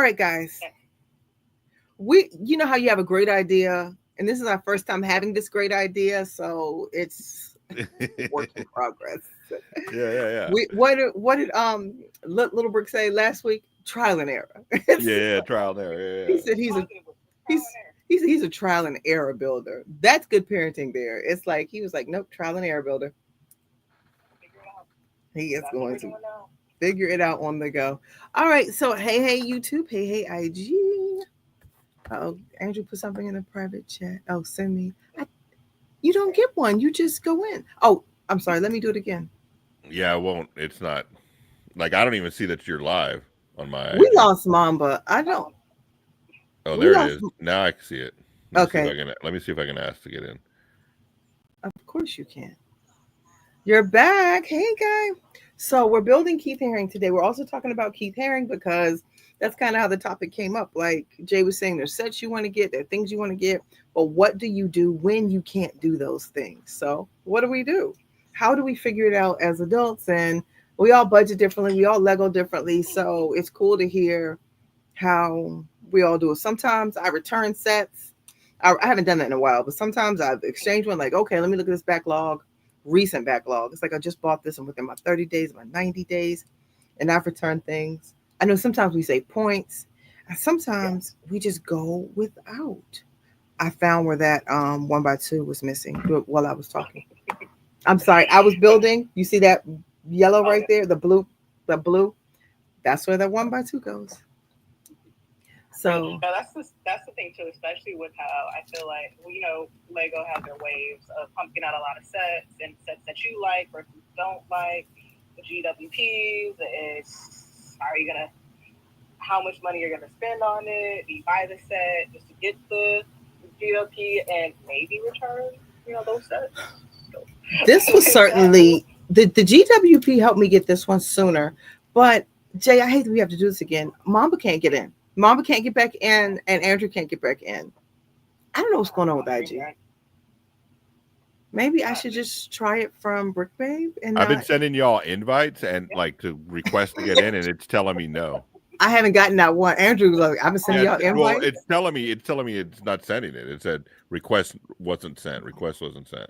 right, guys. You know how you have a great idea, and this is our first time having this great idea, so it's work in progress. Yeah. What did Little Brick say last week? Trial and error. Yeah. Trial and error. He Yeah. said he's he's a trial and error builder. That's good parenting there. It's like he was like, nope, trial and error builder. He is going to figure it out on the go. All right, so hey YouTube, hey IG. Oh, Andrew put something in the private chat. Oh, send me. You don't get one. You just go in. Oh, I'm sorry. Let me do it again. Yeah, I won't. It's not like I don't even see that you're live on my We IG. lost Mamba. I don't. Oh, We there it lost. is. Now I can see it. Okay, Let me see if I can ask to get in. of course you can. You're back. Hey, guy. So we're building Keith Haring today. We're also talking about Keith Haring because that's kind of how the topic came up. Like Jay was saying, there's sets you want to get, there are things you want to get, but what do you do when you can't do those things? So what do we do? How do we figure it out as adults? And we all budget differently. We all Lego differently. So it's cool to hear how we all do it. Sometimes I return sets. I haven't done that in a while, but sometimes I've exchanged one like, okay, let me look at this backlog, recent backlog. It's like I just bought this and within my 30 days, my 90 days, and I've returned things. I know sometimes we save points, and sometimes we just go without. I found where that 1x2 was missing while I was talking. I'm sorry, I was building. You see that yellow right there, the blue. That's where that 1x2 goes. So no, that's the thing too, especially with how I feel like Lego has their waves of pumping out a lot of sets and sets that you like versus don't like. The GWPs is are you gonna how much money you're gonna spend on it? Do you buy the set just to get the GWP and maybe return those sets? this was certainly the GWP helped me get this one sooner, but Jay, I hate that we have to do this again. Mamba can't get in. Mamba can't get back in, and Andrew can't get back in. I don't know what's going on with IG. Maybe I should just try it from Brick Babe and I've been not. sending y'all invites and like to request to get in, and it's telling me no. I haven't gotten that one. Andrew was like, I've been sending y'all Well, invites. it's telling me it's not sending it. It said request wasn't sent. Request wasn't sent.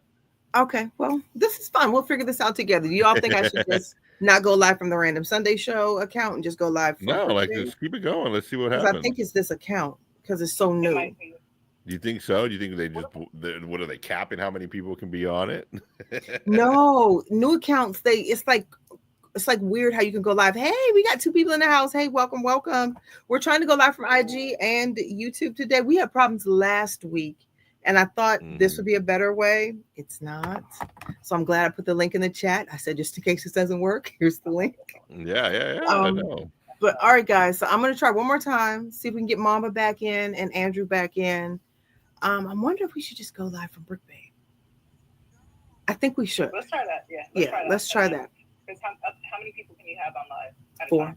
Okay, well, this is fun. We'll figure this out together. Do y'all think I should just not go live from the Random Sunday Show account and just go live from No, Brick like Babe? just keep it going. Let's see what Because happens. I think it's this account because it's so new. Do you think so? Do you think they just what are they capping how many people can be on it? No, new accounts. It's like weird how you can go live. Hey, we got 2 people in the house. Hey, welcome. We're trying to go live from IG and YouTube today. We had problems last week, and I thought this would be a better way. It's not. So I'm glad I put the link in the chat. I said just in case this doesn't work, here's the link. Yeah. I know. But all right, guys. So I'm gonna try one more time. See if we can get Mama back in and Andrew back in. I'm wondering if we should just go live from Brick Babe. I think we should. Let's try that. Let's try that. How many people can you have on live?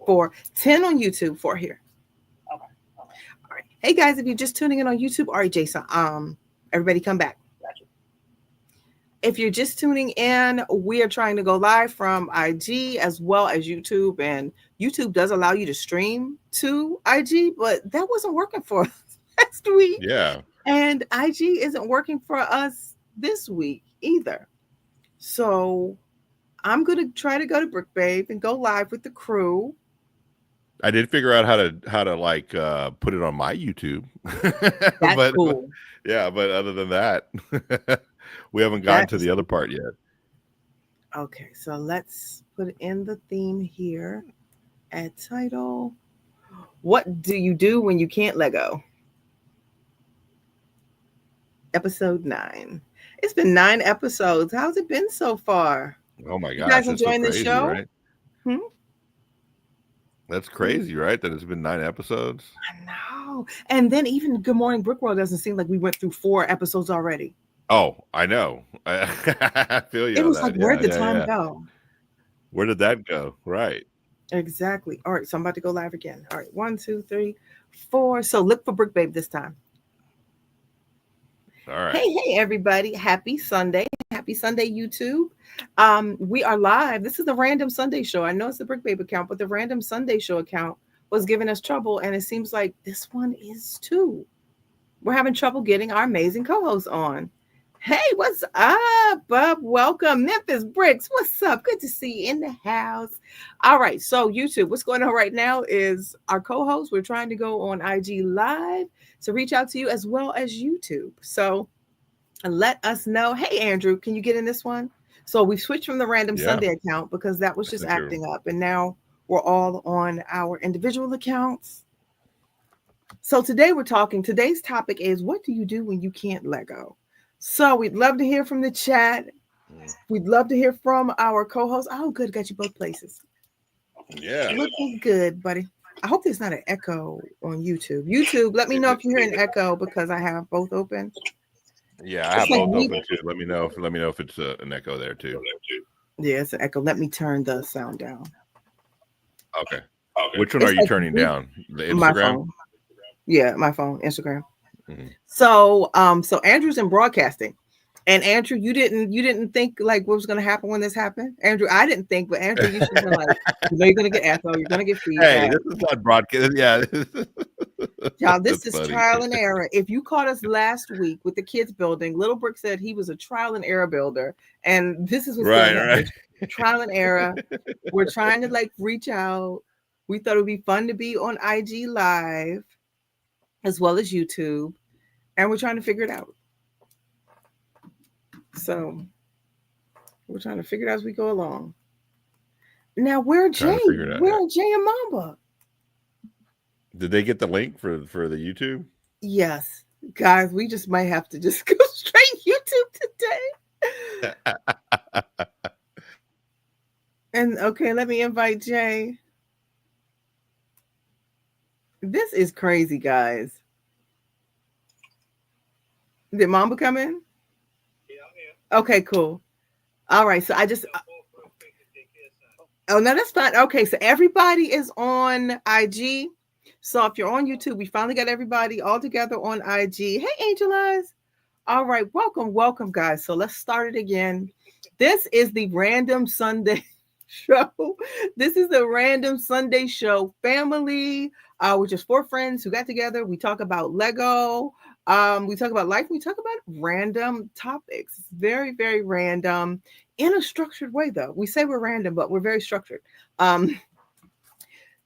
4. 10 on YouTube, 4 here. Okay. All right. Hey guys, if you're just tuning in on YouTube, all right, Jason. Everybody come back. Gotcha. If you're just tuning in, we are trying to go live from IG as well as YouTube, and YouTube does allow you to stream to IG, but that wasn't working for us last week. Yeah. And IG isn't working for us this week either. So I'm going to try to go to Brick Babe and go live with the crew. I did figure out how to like put it on my YouTube. That's cool. Yeah, but other than that, we haven't gotten to the other part yet. Okay, so let's put in the theme here. Add title. What do you do when you can't Lego? Episode 9. It's been 9 episodes. How's it been so far? Oh my gosh. You guys enjoying the show? Right? That's crazy, right? That it's been 9 episodes. I know. And then even Good Morning Brick World doesn't seem like we went through 4 episodes already. Oh, I know. I feel you. It was like, where'd the time go? Where did that go? Right. Exactly. All right, so I'm about to go live again. All right, 1, 2, 3, 4. So look for Brick Babe this time. All right. Hey, everybody. Happy Sunday. Happy Sunday, YouTube. We are live. This is the Random Sunday Show. I know it's the Brick Babe account, but the Random Sunday Show account. was giving us trouble, and it seems like this one is too. We're having trouble getting our amazing co-host on. Hey, what's up, Bub? Welcome, Memphis Bricks. What's up? Good to see you in the house. All right, so YouTube, what's going on right now is our co-host. We're trying to go on IG Live to reach out to you as well as YouTube. So let us know. Hey, Andrew, can you get in this one? So we switched from the Random Yeah. Sunday account because that was I just think you're- acting up, and now we're all on our individual accounts. So today we're talking. Today's topic is what do you do when you can't let go? So we'd love to hear from the chat. We'd love to hear from our co-host. Oh, good, got you both places. Yeah. Looking good, buddy. I hope there's not an echo on YouTube. YouTube, let me know if you hear an echo because I have both open. Yeah, I have It's like both we- open too. Let me know if it's an echo there too. Yeah, it's an echo. Let me turn the sound down. Okay. Which one It's are you like turning we- down? The My Instagram? phone. Yeah, my phone, Instagram. Mhm. So Andrew's in broadcasting. And Andrew, you didn't think like what was gonna happen when this happened? Andrew, I didn't think, but Andrew, you should have been like, you're gonna get echo, you're gonna get feedback. Hey, this is not broadcast. Yeah. Y'all, this That's is funny. trial and error. If you caught us last week with the kids building, Little Brick said he was a trial and error builder. And this is what's Right, going on. right. Trial and error. We're trying to like reach out. We thought it would be fun to be on IG Live as well as YouTube. And we're trying to figure it out. So we're trying to figure it out as we go along. Now, where Jay? Trying to figure it out, Where yeah. are Jay and Mamba? Did they get the link for the YouTube? Yes, guys, we just might have to just go straight YouTube today. And okay, let me invite Jay. This is crazy, guys. Did Mamba come in? Yeah, I'm here. Okay, cool. All right, so I just. Oh no, that's fine. Okay, so everybody is on IG. So if you're on YouTube, we finally got everybody all together on IG. Hey, Angel Eyes. All right, welcome, guys. So let's start it again. This is the Random Sunday show. This is the Random Sunday show family, which is 4 friends who got together. We talk about Lego. We talk about life. We talk about random topics. It's very, very random in a structured way, though. We say we're random, but we're very structured.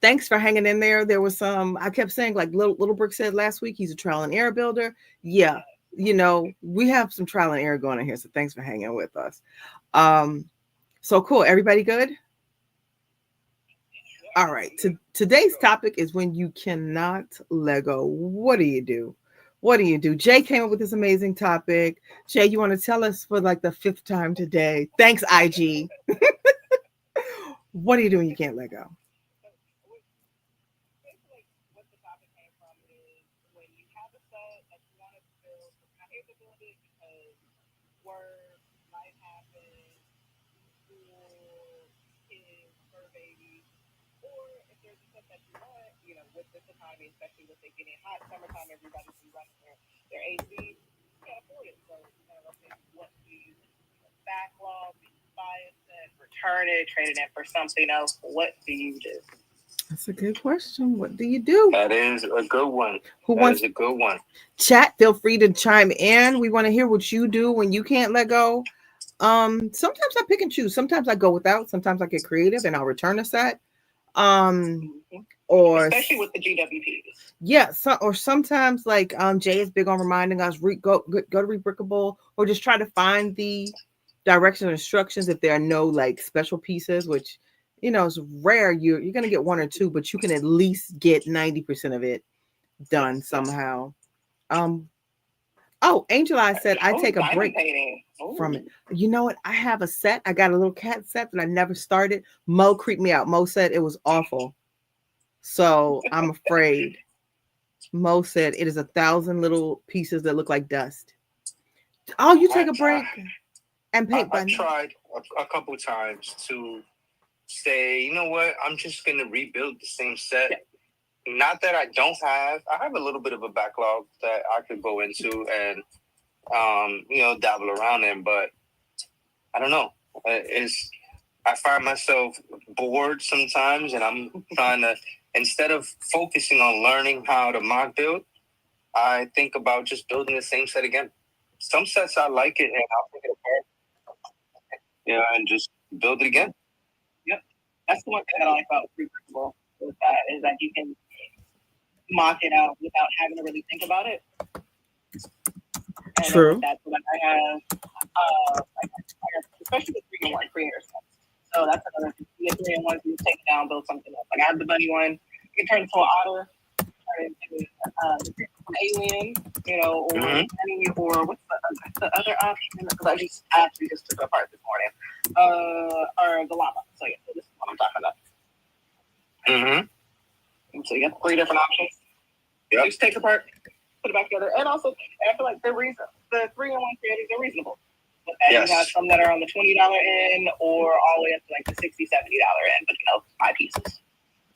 Thanks for hanging in there. There was some, I kept saying, like Little Brick said last week, he's a trial and error builder. Yeah, you know, we have some trial and error going on here. So thanks for hanging with us. So cool. Everybody good? All right. Today's topic is when you cannot Lego. What do you do? What do you do? Jay came up with this amazing topic. Jay, you want to tell us for like the 5th time today? Thanks, IG. What do you do when you can't let go? Basically, what the topic came from is when you have a set that you want to build, but you're not able to build it because work, life happens, school, kids, fur babies, or if there's a set that you want, you know, with this economy, especially with it getting hot, summertime, everybody's be running their AC, you can't afford it. So, you know, let's say, what do you do? Backlog, do you buy a set, return it, trade it in for something else? What do you do? That's a good question. What do you do? That is a good one. Who That wants is a good one. chat? Feel free to chime in. We want to hear what you do when you can't let go. Sometimes I pick and choose. Sometimes I go without. Sometimes I get creative and I'll return a set. Or especially with the GWPs. yeah, or sometimes like Jay is big on reminding us go to Rebrickable or just try to find the directions or instructions if there are no like special pieces, which you know is rare. You're gonna get 1 or 2, but you can at least get 90% of it done somehow. Oh, Angel Eye said I take a break from it. You know what? I have a set. I got a little cat set that I never started. Mo creeped me out. Mo said it was awful. So I'm afraid. Mo said it is 1,000 little pieces that look like dust. Oh, you take a break and paint by I've tried a couple times to say, you know what, I'm just going to rebuild the same set. Yeah. Not that I have a little bit of a backlog that I could go into and, you know, dabble around in, but I don't know. I find myself bored sometimes and I'm trying to instead of focusing on learning how to mock build, I think about just building the same set again. Some sets I like it and I'll take it apart, and just build it again. That's the one thing that I like about free principle is that you can mock it out without having to really think about it. And True. That's what I have, especially the 3-in-1 creator stuff. So that's another thing. You get 3-in-1, you take it down, build something else. Like I have the bunny one. You can turn it into an otter, turn it into an alien, or bunny, or what's the other option? Because I actually just took it apart this morning. Or the llama. So yeah, so this is what I'm talking about. And so you got 3 different options. Yep. Just take it apart, put it back together, and also I feel like the 3-in-1 creators are reasonable. But then you have some that are on the $20 end, or all the way up to like the $60, $70 end. But 5 pieces.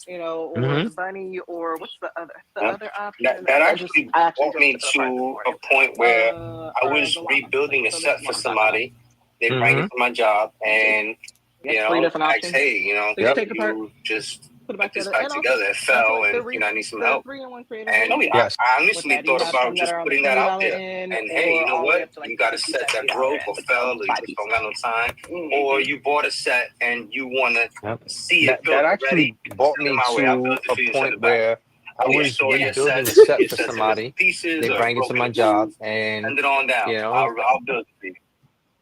Or the bunny, or what's the other option? That actually brought me to a point where I was rebuilding a set for somebody. They bring it to my job, and 3 different like, options. hey, So you take it apart, just put it back this together. back together. It fell, and I need some help. 3-in-1 creators. And I honestly thought about just putting that out there. And hey, you know what? You got a set that broke or fell, or you just don't got no time, or you bought a set and you want to see it. That actually brought me to a point where I was rebuilding a set for somebody. They bring it to my job, and send it on down. I'll build it for you.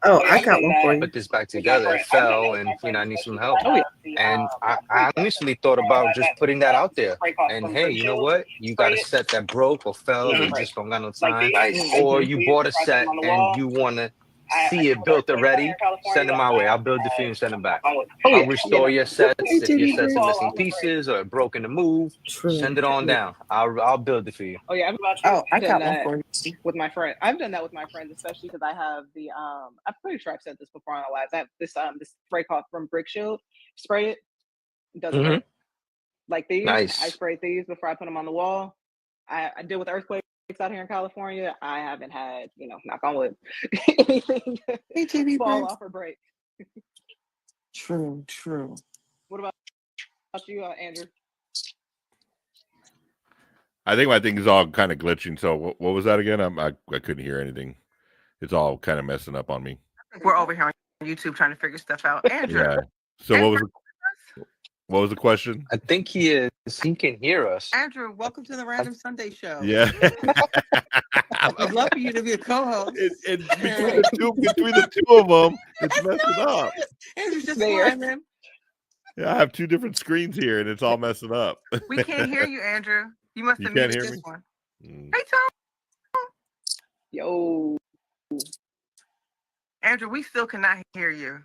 Oh, I got one for you. put this back together. It fell, and I need some help. And I initially thought about just putting that out there. And hey, you know what? You got a set that broke or fell, or you just don't got no time, or you bought a set and you want to see it built already. Send it my way. I'll build it for you and send it back. I'll restore your sets if your sets are missing pieces or broken to move. Send it on down. I'll build it for you. Oh yeah, I got one for you. with my friend. I've done that with my friends, especially because I have the I'm pretty sure I've said this before on the lives. I have this spray called from Brick Shield. Spray it. It doesn't hurt. Like these, Nice. I sprayed these before I put them on the wall. I deal with earthquakes out here in California. I haven't had, knock on wood, anything fall off or break. True. What about you, Andrew? I think my thing is all kind of glitching. So what was that again? I couldn't hear anything. It's all kind of messing up on me. We're over here on YouTube trying to figure stuff out. Andrew. Yeah. So what was the question? I think he is. He can hear us. Andrew, welcome to the Random Sunday Show. Yeah. I'd love for you to be a co-host. Between the two of them, it's messing up. Andrew's just climbing. Yeah, I have 2 different screens here, and it's all messing up. We can't hear you, Andrew. You must have muted this one. Hey, Tom. Yo. Andrew, we still cannot hear you.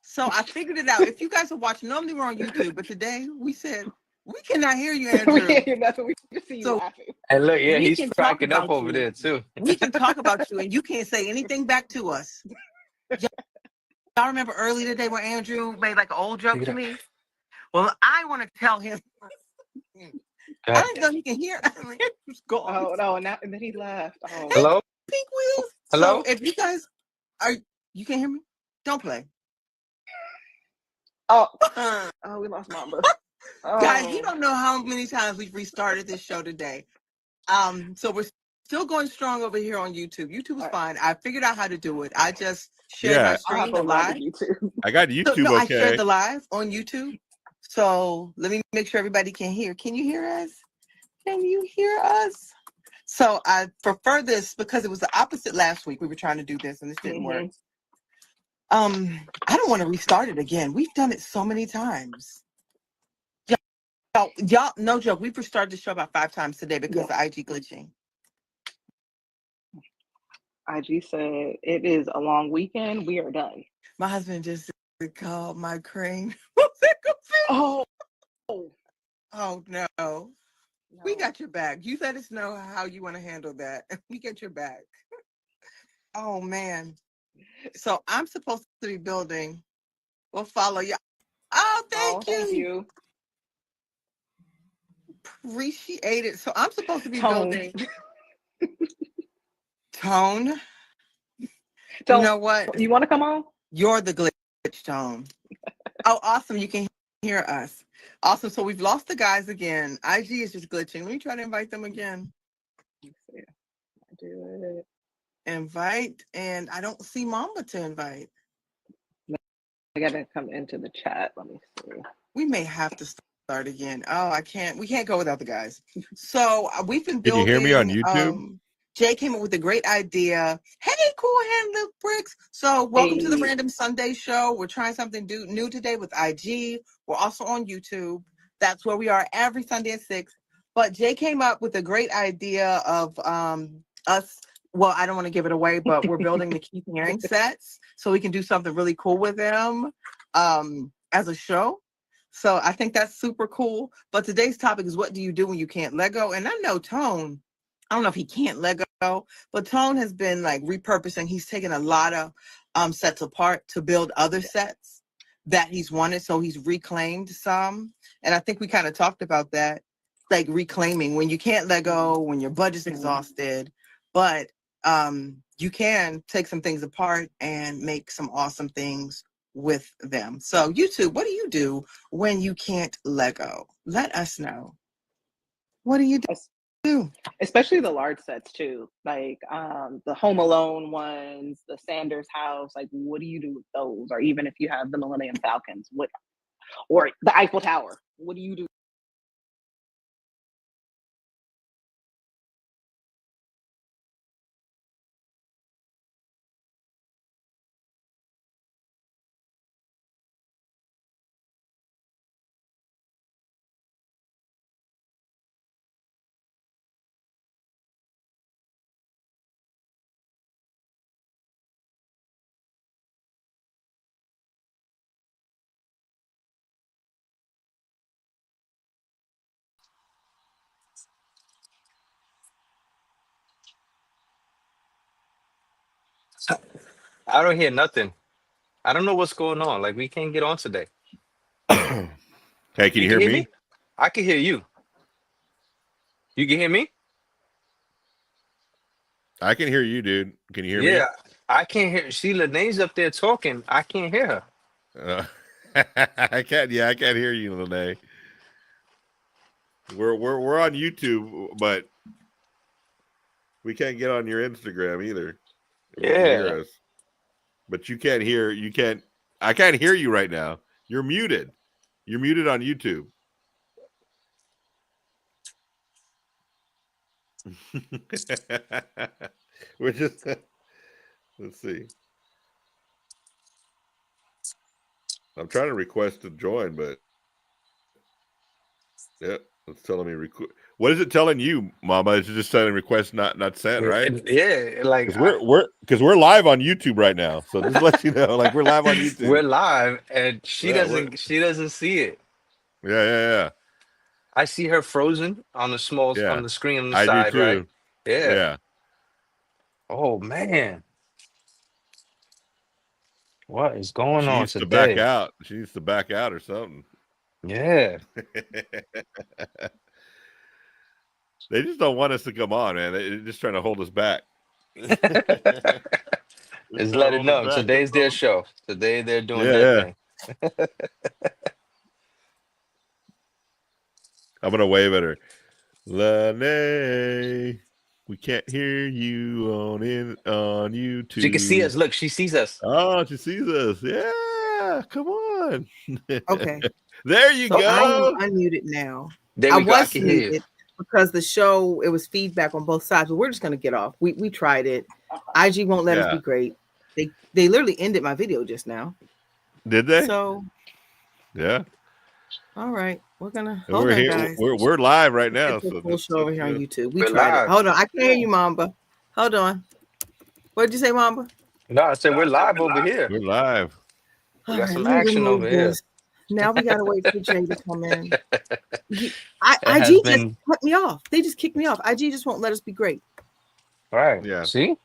So I figured it out. If you guys are watching, normally we're on YouTube, but today we said we cannot hear you, Andrew. That's what we just see you laughing. And look, We he's can cracking talk up about over you. there too. We can talk about you, and you can't say anything back to us. Y'all remember earlier today when Andrew made like an old joke to me? Well, I want to tell him. I didn't know he can hear. Go on. Oh no! And then he laughed. Oh. Hello? Pink wheels. Hello? So if you guys you can hear me? Don't play. Oh, we lost Mamba. Guys, you don't know how many times we've restarted this show today. So we're still going strong over here on YouTube. YouTube is fine. I figured out how to do it. I just shared my screen live. I got YouTube. No, I okay. shared the live on YouTube. So let me make sure everybody can hear. Can you hear us? Can you hear us? So I prefer this because it was the opposite last week. We were trying to do this and this didn't work. I don't want to restart it again. We've done it so many times. Y'all, no joke. We've restarted the show about 5 times today because of IG glitching. IG said it is a long weekend. We are done. My husband just called my crane. Oh no. We got your back. You let us know how you want to handle that. We get your back. Oh man. So I'm supposed to be building. We'll follow you. Oh, thank you. Appreciate it. So I'm supposed to be building. Tone. You know what? You want to come on? You're the glitch, Tone. Oh, awesome. You can hear us. Awesome. So we've lost the guys again. IG is just glitching. Let me try to invite them again. Let's see. I do it. Invite, and I don't see Mamba to invite. I gotta come into the chat. Let me see. We may have to start again. Oh, I can't. We can't go without the guys. So we've been Can you building. hear me on YouTube? Jay came up with a great idea. Hey, Cool Hand Lip Bricks. So welcome to the Hey. Random Sunday Show. We're trying something new today with IG. We're also on YouTube. That's where we are every Sunday at 6. But Jay came up with a great idea of us. Well, I don't want to give it away, but we're building the Keith Haring sets so we can do something really cool with them as a show. So I think that's super cool. But today's topic is, what do you do when you can't let go? And I know Tone, I don't know if he can't let go, but Tone has been like repurposing. He's taken a lot of sets apart to build other sets that he's wanted. So he's reclaimed some. And I think we kind of talked about that, like reclaiming when you can't let go, when your budget's exhausted. But you can take some things apart and make some awesome things with them. So YouTube, what do you do when you can't let go? Let us know. What do you do? Especially the large sets too, like the Home Alone ones, the Sanders house. Like, what do you do with those? Or even if you have the Millennium Falcons, or the Eiffel Tower, what do you do? I don't hear nothing. I don't know what's going on. Like, we can't get on today. Hey, can you hear me? I can hear you. You can hear me? I can hear you, dude. Can you hear me? Yeah, I can't hear. See, Lene's up there talking. I can't hear her. I can't. Yeah, I can't hear you, Lene. We're on YouTube, but we can't get on your Instagram either. You can hear us, but you can't hear. You can't. I can't hear you right now. You're muted. You're muted on YouTube. We're just. Let's see. I'm trying to request to join, but yeah, it's telling me request. What is it telling you, Mama? Is it just telling request not sent, right? Yeah, like because we're live on YouTube right now. So just let you know, like we're live on YouTube. We're live, and she doesn't see it. Yeah. I see her frozen on the on the screen on the I side, do too. right? Yeah. Oh man, what is going on She needs today? to back out. She needs to back out or something. Yeah. They just don't want us to come on, man. They're just trying to hold us back. Just let it know. Today's their show. Today they're doing their thing. I'm gonna wave at her. Lene, we can't hear you on YouTube. She can see us. Look, she sees us. Oh, she sees us. Yeah, come on. Okay. There you go. I am unmuted now. There we go. I can hear you. Because the show, it was feedback on both sides, but we're just gonna get off. We tried it. IG won't let us be great. They literally ended my video just now. Did they? So yeah. All right, we're gonna hold on, guys. We're live right now. So full show over here on YouTube. We're tried live. it. Hold on, I can't hear you, Mamba. Hold on. What did you say, Mamba? No, I said we're live over here. We're live. We got some action over here. Now we gotta wait for Jay to come in. IG just cut me off. They just kicked me off. IG just won't let us be great. Right. Yeah. See?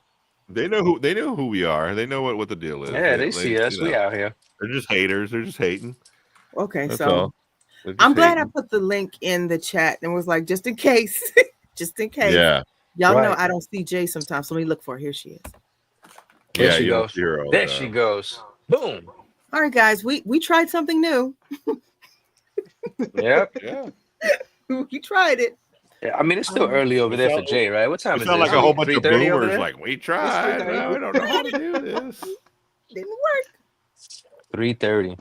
They know who we are. They know what the deal is. Yeah, they see us. We out here. They're just haters. They're just hating. Okay, That's so all. I'm glad I put the link in the chat and was like, just in case. Just in case. Yeah. Y'all know I don't see Jay sometimes. So let me look for her. Here she is. There she goes. There she goes. Boom. All right, guys, we tried something new. Yep. Yeah. We tried it. Yeah, I mean, it's still early over We there for sound- Jay, right? What time We is sound it? like a whole bunch of 3:30 over boomers. there? Like we tried, 3:30. but we don't know how to do this. Didn't work. 3:30.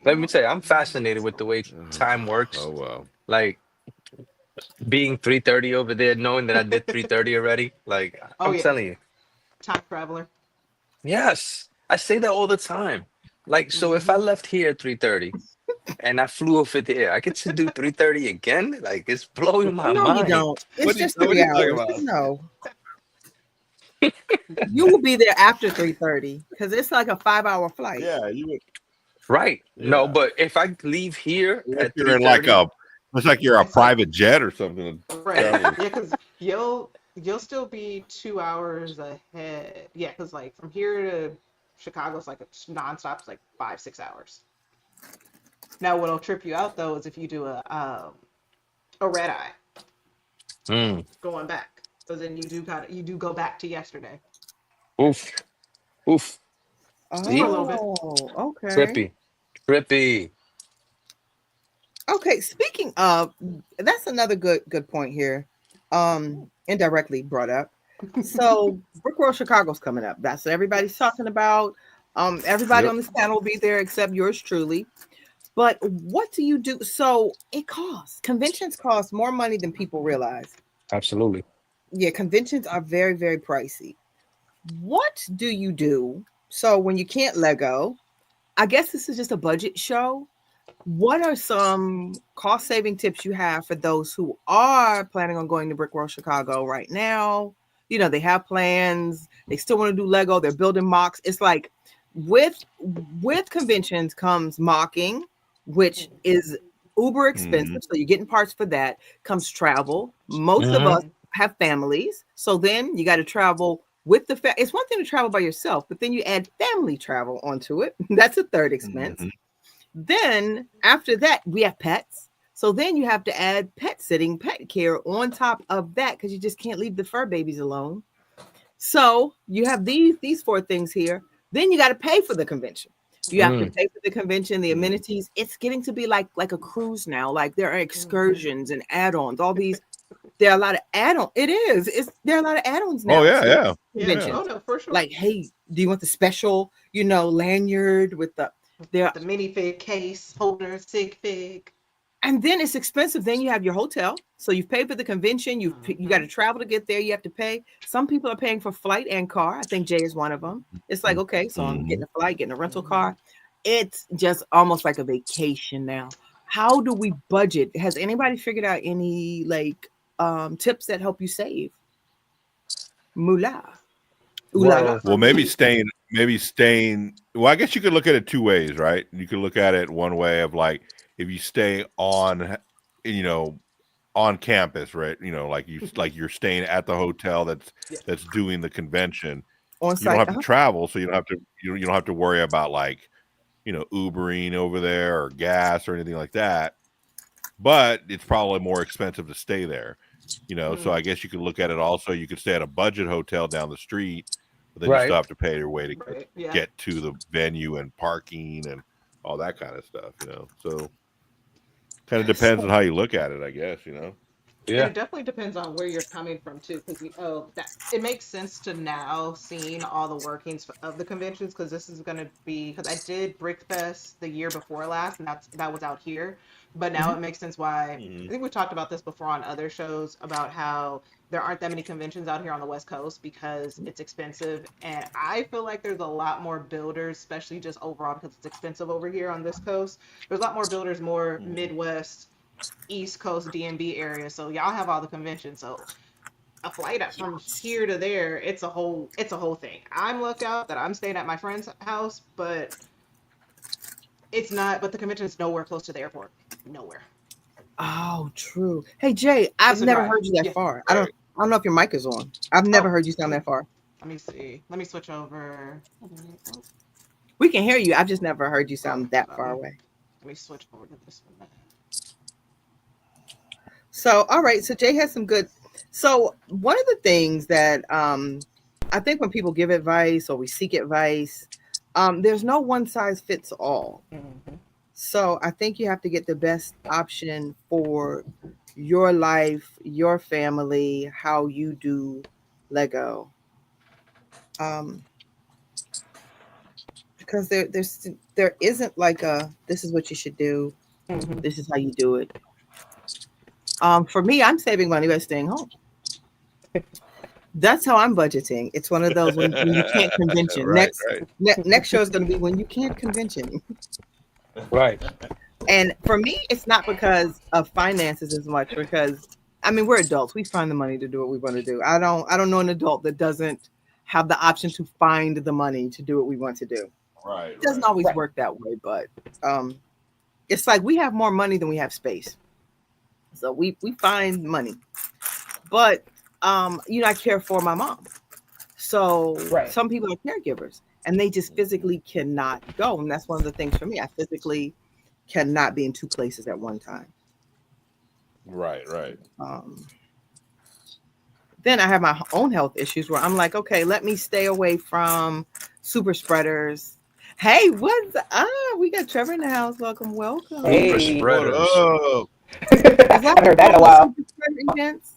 Let me tell you, I'm fascinated with the way time works. Oh wow. Like being 3:30 over there, knowing that I did 3:30 already. Like Oh, I'm yeah. telling you, Time traveler. yes, I say that all the time. Like, so if I left here at 3:30 and I flew over there, I get to do 3:30 again. Like, it's blowing my No, you mind. don't. It's What are you- just what are 3 you talking hours. about? No. You will be there after 3:30 because it's like a 5-hour flight. Yeah, you would. Right? No, Yeah. but if I leave here Unless at you're in like 3:30, it's like you're a private jet or something. Right. Travel. Yeah, because you'll still be 2 hours ahead. Yeah, because like from here to Chicago is like a nonstop. It's like 5-6 hours. Now, what'll trip you out though is if you do a red eye going back. So then you do go back to yesterday. oof, oof, See? For a little bit. Oh, okay. trippy. Okay, speaking of, that's another good point here. Indirectly brought up. So Brick World Chicago's coming up. That's what everybody's talking about. Everybody Yep. on this panel will be there except yours truly. But what do you do? So it costs. Conventions cost more money than people realize. Absolutely. Yeah, conventions are very, very pricey. What do you do? So when you can't Lego, I guess this is just a budget show. What are some cost saving tips you have for those who are planning on going to Brick World Chicago right now? You know, they have plans, they still want to do Lego, they're building mocks. It's like with conventions comes mocking, which is uber expensive. So you're getting parts for that. Comes travel. Most of us have families. So then you got to travel with the it's one thing to travel by yourself, but then you add family travel onto it. That's a third expense. Then after that, we have pets. So then you have to add pet sitting, pet care on top of that because you just can't leave the fur babies alone. So you have these 4 things here. Then you got to pay for the convention. You have to pay for the convention, the amenities. It's getting to be like a cruise now. Like there are excursions and add-ons. All these, there are a lot of add-ons. There are a lot of add-ons now. Oh yeah. Conventions. Oh no, for sure. Like, hey, do you want the special, lanyard with the minifig case holder, sig fig. And then it's expensive. Then you have your hotel. So you've paid for the convention. You got to travel to get there. You have to pay. Some people are paying for flight and car. I think Jay is one of them. It's like, okay, so I'm getting a flight, getting a rental car. It's just almost like a vacation now. How do we budget? Has anybody figured out any tips that help you save? Moolah. Well, maybe staying. Well, I guess you could look at it 2 ways, right? You could look at it one way of like if you stay on campus, right? Like you're staying at the hotel that's doing the convention. On site, you don't have to travel, so you don't have to worry about Ubering over there or gas or anything like that. But it's probably more expensive to stay there. So I guess you could look at it also. You could stay at a budget hotel down the street, but then you still have to pay your way to get to the venue and parking and all that kind of stuff, So kind of depends on how you look at it, I guess, Yeah. And it definitely depends on where you're coming from too, because it makes sense to now seeing all the workings of the conventions, because this is going to be, because I did Brickfest the year before last, and that was out here, but now it makes sense why. I think we talked about this before on other shows about how there aren't that many conventions out here on the West Coast because it's expensive, and I feel like there's a lot more builders, especially just overall because it's expensive over here on this coast. There's a lot more builders, more Midwest, East Coast, DMV area. So y'all have all the conventions. So a flight from here to there, it's a whole thing. I'm lucked out that I'm staying at my friend's house, but it's not. But the convention is nowhere close to the airport. Nowhere. Oh, true. Hey Jay, I've never heard you that far. I don't know if your mic is on. I've never heard you sound that far. Let me see. Let me switch over. We can hear you. I've just never heard you sound that far away. Let me switch over to this one. So, all right. So Jay has some good. So one of the things that I think when people give advice or we seek advice, There's no one size fits all. Mhm. So I think you have to get the best option for your life, your family, how you do Lego. Um, because there isn't like a this is what you should do, Mhm. this is how you do it. For me, I'm saving money by staying home. That's how I'm budgeting. It's one of those when you can't convention. Right, right. Next show is going to be when you can't convention. Right. And for me, it's not because of finances as much because I mean we're adults. We find the money to do what we want to do. I don't know an adult that doesn't have the option to find the money to do what we want to do. Right. It doesn't right. always Right. work that way, but it's like we have more money than we have space. So we find money. But I care for my mom. So Right. some people are caregivers and they just physically cannot go. And that's one of the things for me. I physically cannot be in two places at one time. Right, right. Then I have my own health issues where I'm like, okay, let me stay away from super spreaders. Hey, what's we got Trevor in the house. Welcome, welcome. Hey. Super What spreaders. up? Is that I've heard that in a while. super spreader events?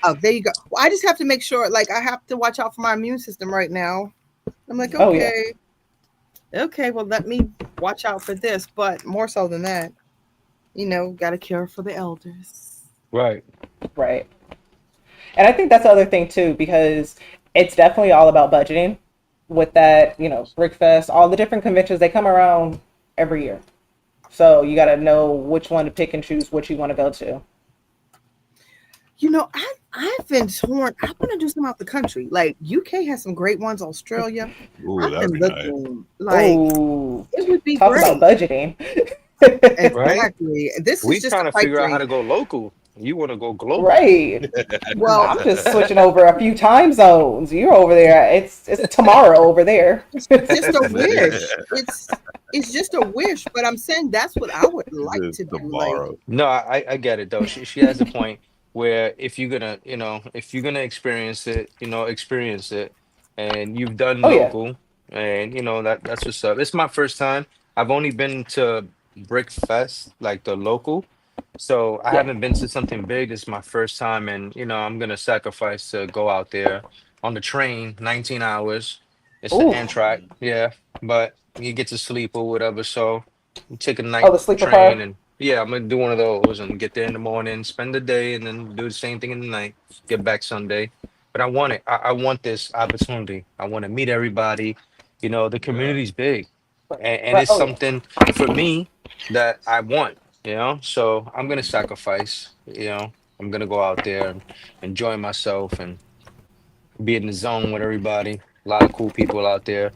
Oh, there you go. Well, I just have to make sure, like, I have to watch out for my immune system right now. I'm like, Oh, yeah. okay, well, let me watch out for this. But more so than that, got to care for the elders. Right. Right. And I think that's the other thing too, because it's definitely all about budgeting with that, Brickfest, all the different conventions, they come around every year. So you got to know which one to pick and choose what you want to go to. I've been torn. I want to do some out the country. Like UK has some great ones. Australia. Ooh, I've that'd been be nice. looking like Ooh, it would be talk great. about budgeting. Exactly. This We is just trying a to pipe figure out how to dream. go local. You want to go global. Right. Well, I'm just switching over a few time zones. You're over there. It's tomorrow over there. it's just a wish. It's just a wish. But I'm saying that's what I would like This to do. Like, tomorrow. No, I get it though. She has a point where if you're gonna, experience it, experience it. And you've done Oh yeah. local and that's what's up. It's my first time. I've only been to Brick Fest, like the local. So I Yeah. haven't been to something big. This is my first time and I'm gonna sacrifice to go out there on the train, 19 hours. It's the Ooh. Amtrak, yeah. But you get to sleep or whatever. So you take a Oh, night the sleeper train car. and yeah, I'm gonna do one of those and get there in the morning, spend the day, and then do the same thing in the night. Get back Sunday. But I want it. I want this opportunity. I want to meet everybody. The Yeah. community's big, and Right. it's Oh yeah. something for me that I want. So I'm gonna sacrifice. I'm gonna go out there and enjoy myself and be in the zone with everybody. A lot of cool people out there.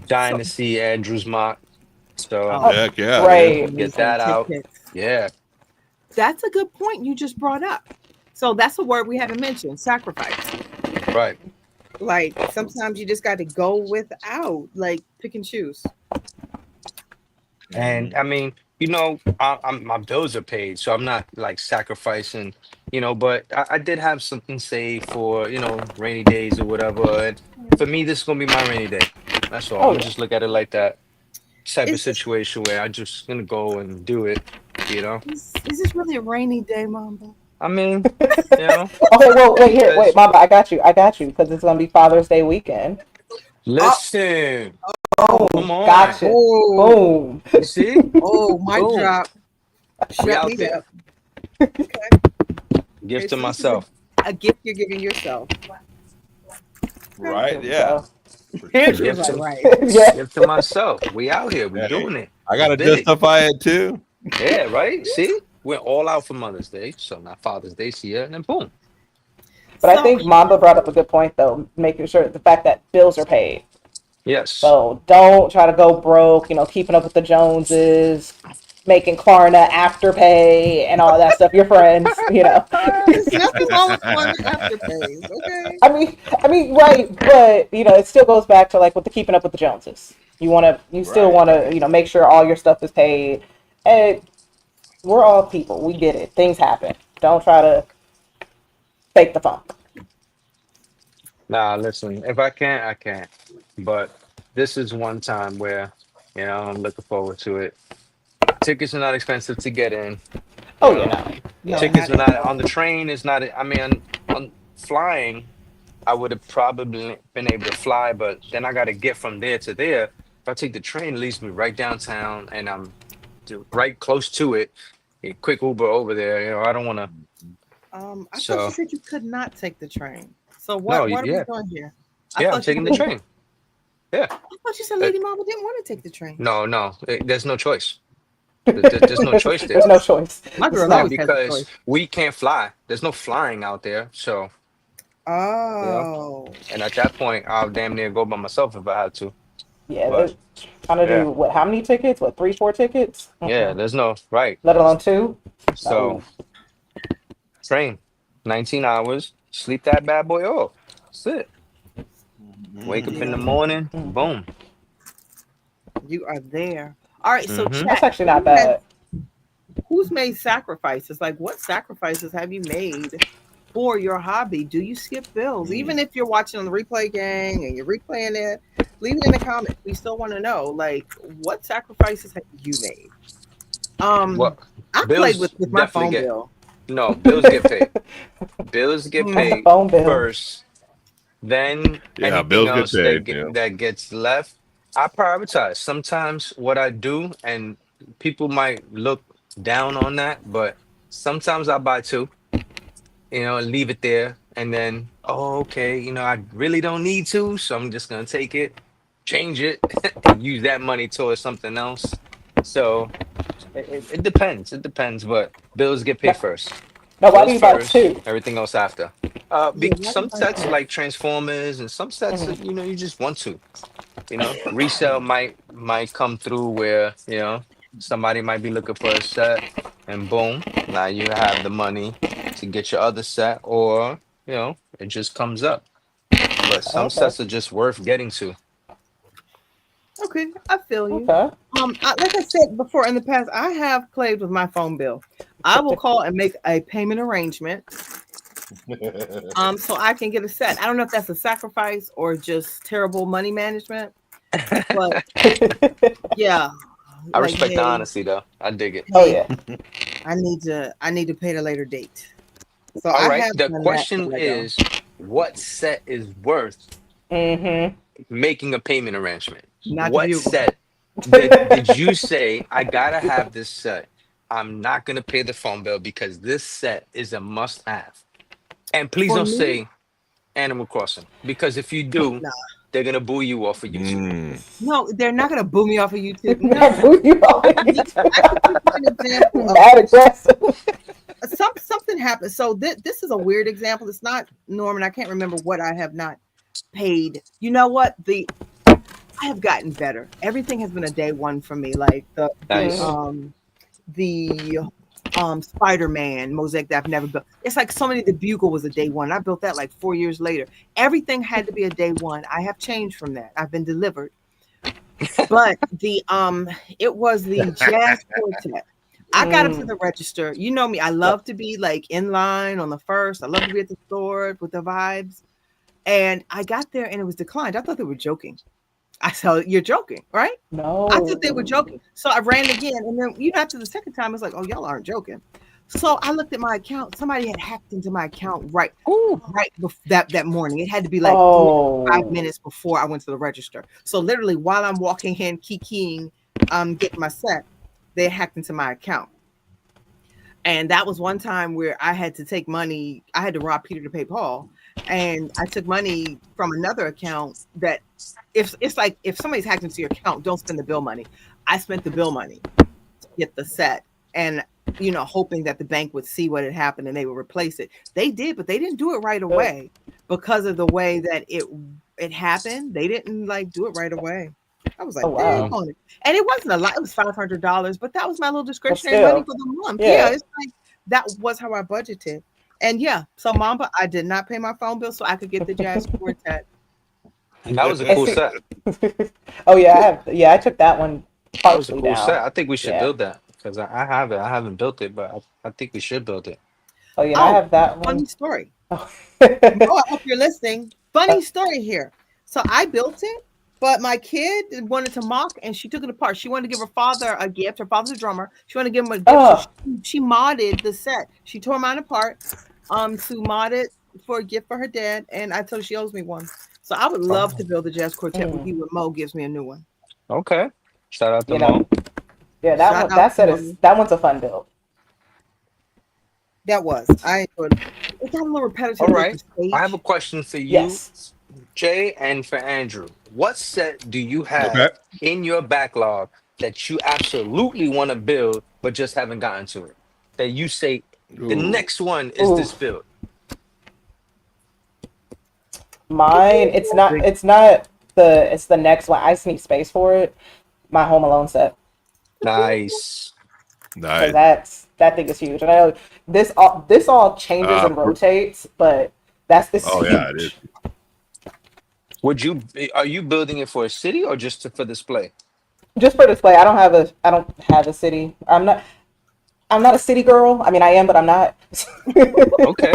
Dying so to see Andrew's mock. So oh, Heck yeah, dude. Right. get amazing that out. tickets. Yeah, That's a good point you just brought up. So that's a word we haven't mentioned: sacrifice. right. Like sometimes you just got to go without, like pick and choose. And I mean, my bills are paid, so I'm not like sacrificing, but I did have something saved for, rainy days or whatever. And for me, this is gonna be my rainy day. That's all. I'm Oh gonna yeah. just look at it like that type of Is this situation where I just gonna go and do it, you know? is this really a rainy day, Mamba? I mean, you know, Okay. Well, wait here. Wait, because Mama. I got you. Because it's gonna be Father's Day weekend. Oh, listen, Boom. come on. Gotcha. oh, Boom. You see? oh, mic Boom. drop. We Shut out me there. up. Okay. Gift to So this is myself. a gift you're giving yourself. Right? Yeah. So, For Andrew's sure. Gift like, to right. yeah. gift to myself. We out here. We Hey, doing it. I It's gotta big. justify it too. Yeah, right? See? We're all out for Mother's Day. So not Father's Day's here, and then boom. But I So think Mamba brought up a good point though, making sure the fact that bills are paid. Yes. So don't try to go broke, keeping up with the Joneses, making Klarna afterpay and all that stuff. Your friends. there's nothing wrong with one afterpays, okay? Right, but it still goes back to like with the keeping up with the Joneses. You still Right, want right. to, make sure all your stuff is paid. And we're all people. We get it. Things happen. Don't try to fake the funk. Nah, listen. If I can't, I can't. But this is one time where I'm looking forward to it. Tickets are not expensive to get in. Oh You know, yeah. No, tickets not are not on the train. Is not. I mean, on flying, I would have probably been able to fly, but then I got to get from there to there. If I take the train, it leaves me right downtown, and I'm right close to it. A quick Uber over there. I don't want to. I thought you So said you could not take the train. So no, what are we yeah, doing here? I yeah, I'm thought you taking the said train. Yeah, I thought you said Uh, Lady Mama didn't want to take the train. no, there's no choice. There's no choice there. There's no choice. My It's girl Yeah, not. always has a because choice. we can't fly. There's no flying out there. So, yeah. Oh, And at that point, I'll damn near go by myself if I had to. Yeah, But they're trying to yeah, do what? How many tickets? What, 3, 4 tickets? yeah, Mm-mm. there's no right. Let alone 2? So, No. train, 19 hours, sleep that bad boy off. That's it. Wake up in yeah, the morning, Mm-mm. boom. you are there. All right, so Mm-hmm. That's chat. actually not bad. Who's made sacrifices? Like, what sacrifices have you made for your hobby? Do you skip bills? Even if you're watching on the replay gang and you're replaying it, leave it in the comments. We still want to know, like, what sacrifices have you made? What I played bills with my definitely phone get bill. no bills get paid. Bills get Mhm. The paid phone bill. first. Then Yeah, anything bills get else paid. Yeah. that gets left, I prioritize. Sometimes what I do, and people might look down on that, but sometimes I buy two, and leave it there, and then okay, I really don't need to, so I'm just gonna take it, change it, and use that money towards something else. So it depends. It depends, but bills get paid Now, first. now why do Bills you buy first, 2? everything else after. Yeah, why do you Some buy sets two? like Transformers and some sets Mm-hmm. you just want to. Resale might come through where somebody might be looking for a set, and boom, now you have the money to get your other set, or it just comes up. But some Okay. sets are just worth getting to. Okay, I feel you. Okay. Like I said before in the past, I have played with my phone bill. I will call and make a payment arrangement, so I can get a set. I don't know if that's a sacrifice or just terrible money management, but yeah, I like, respect the hey, honesty though. I dig it. Oh hey, yeah. I need to pay at a later date. So All I right. have The done that for question Lego. is, what set is worth Mm-hmm. making a payment arrangement? Not the What bugle. set did you say I gotta have this set? I'm not gonna pay the phone bill because this set is a must-have. And please For don't me, say Animal Crossing, because if you do, nah. they're gonna boo you off of YouTube. No, they're not gonna boo me off of YouTube. Not No, boo you I could give you an example of Mad aggressive. something happened. So this is a weird example. It's not Norman. I can't remember what I have not paid. You know what? I have gotten better. Everything has been a day one for me. Like Nice. the Spider-Man mosaic that I've never built. It's like so many. The Bugle was a day one. I built that like 4 years later. Everything had to be a day one. I have changed from that. I've been delivered. But it was the jazz quartet. I got up to the register. You know me. I love to be like in line on the first. I love to be at the store with the vibes. And I got there and it was declined. I thought they were joking. I said, "You're joking, right?" No. I thought they were joking. So I ran again. And then after the second time, it's like, "Oh, y'all aren't joking." So I looked at my account. Somebody had hacked into my account right that morning. It had to be like 5 minutes before I went to the register. So literally while I'm walking in, keying, getting my set, they hacked into my account. And that was one time where I had to take money. I had to rob Peter to pay Paul. And I took money from another account that if somebody's hacked into your account, don't spend the bill money. I spent the bill money to get the set. And hoping that the bank would see what had happened and they would replace it. They did, but they didn't do it right away because of the way that it happened. They didn't do it right away. I was like, wow. on it. And it wasn't a lot. It was $500, but that was my little discretionary money for the month. Yeah, it's like that was how I budgeted. And so Mamba, I did not pay my phone bill so I could get the jazz quartet. And that was a cool set. Oh yeah, I took that one. That was a cool down. set. I think we should build that because I have it. I haven't built it, but I think we should build it. Oh yeah, I have that one. Funny story. I hope you're listening. Funny story here. So I built it But my kid wanted to mock, and she took it apart. She wanted to give her father a gift. Her father's a drummer. She wanted to give him a gift. Oh. So she modded the set. She tore mine apart. To mod it for a gift for her dad, and I told her she owes me one. So I would love to build a jazz quartet with you when Mo gives me a new one. Okay. Shout out to You know, Mo. yeah, that Shout one, out that to set Mo. is that one's a fun build. That was. I enjoyed it. It got a little repetitive. All with right. the stage. I have a question for you, Yes. Jay, and for Andrew. What set do you have Okay. in your backlog that you absolutely want to build but just haven't gotten to it? That you say the Ooh. next one is this build. Mine, it's not it's the next one. I just need space for it. My Home Alone set. Nice. So that thing is huge. And I know this all changes and rotates, but that's this Oh huge. yeah, it is. Are you building it for a city or just for display? Just for display. I don't have a city. I'm not a city girl. I mean, I am, but I'm not. Okay.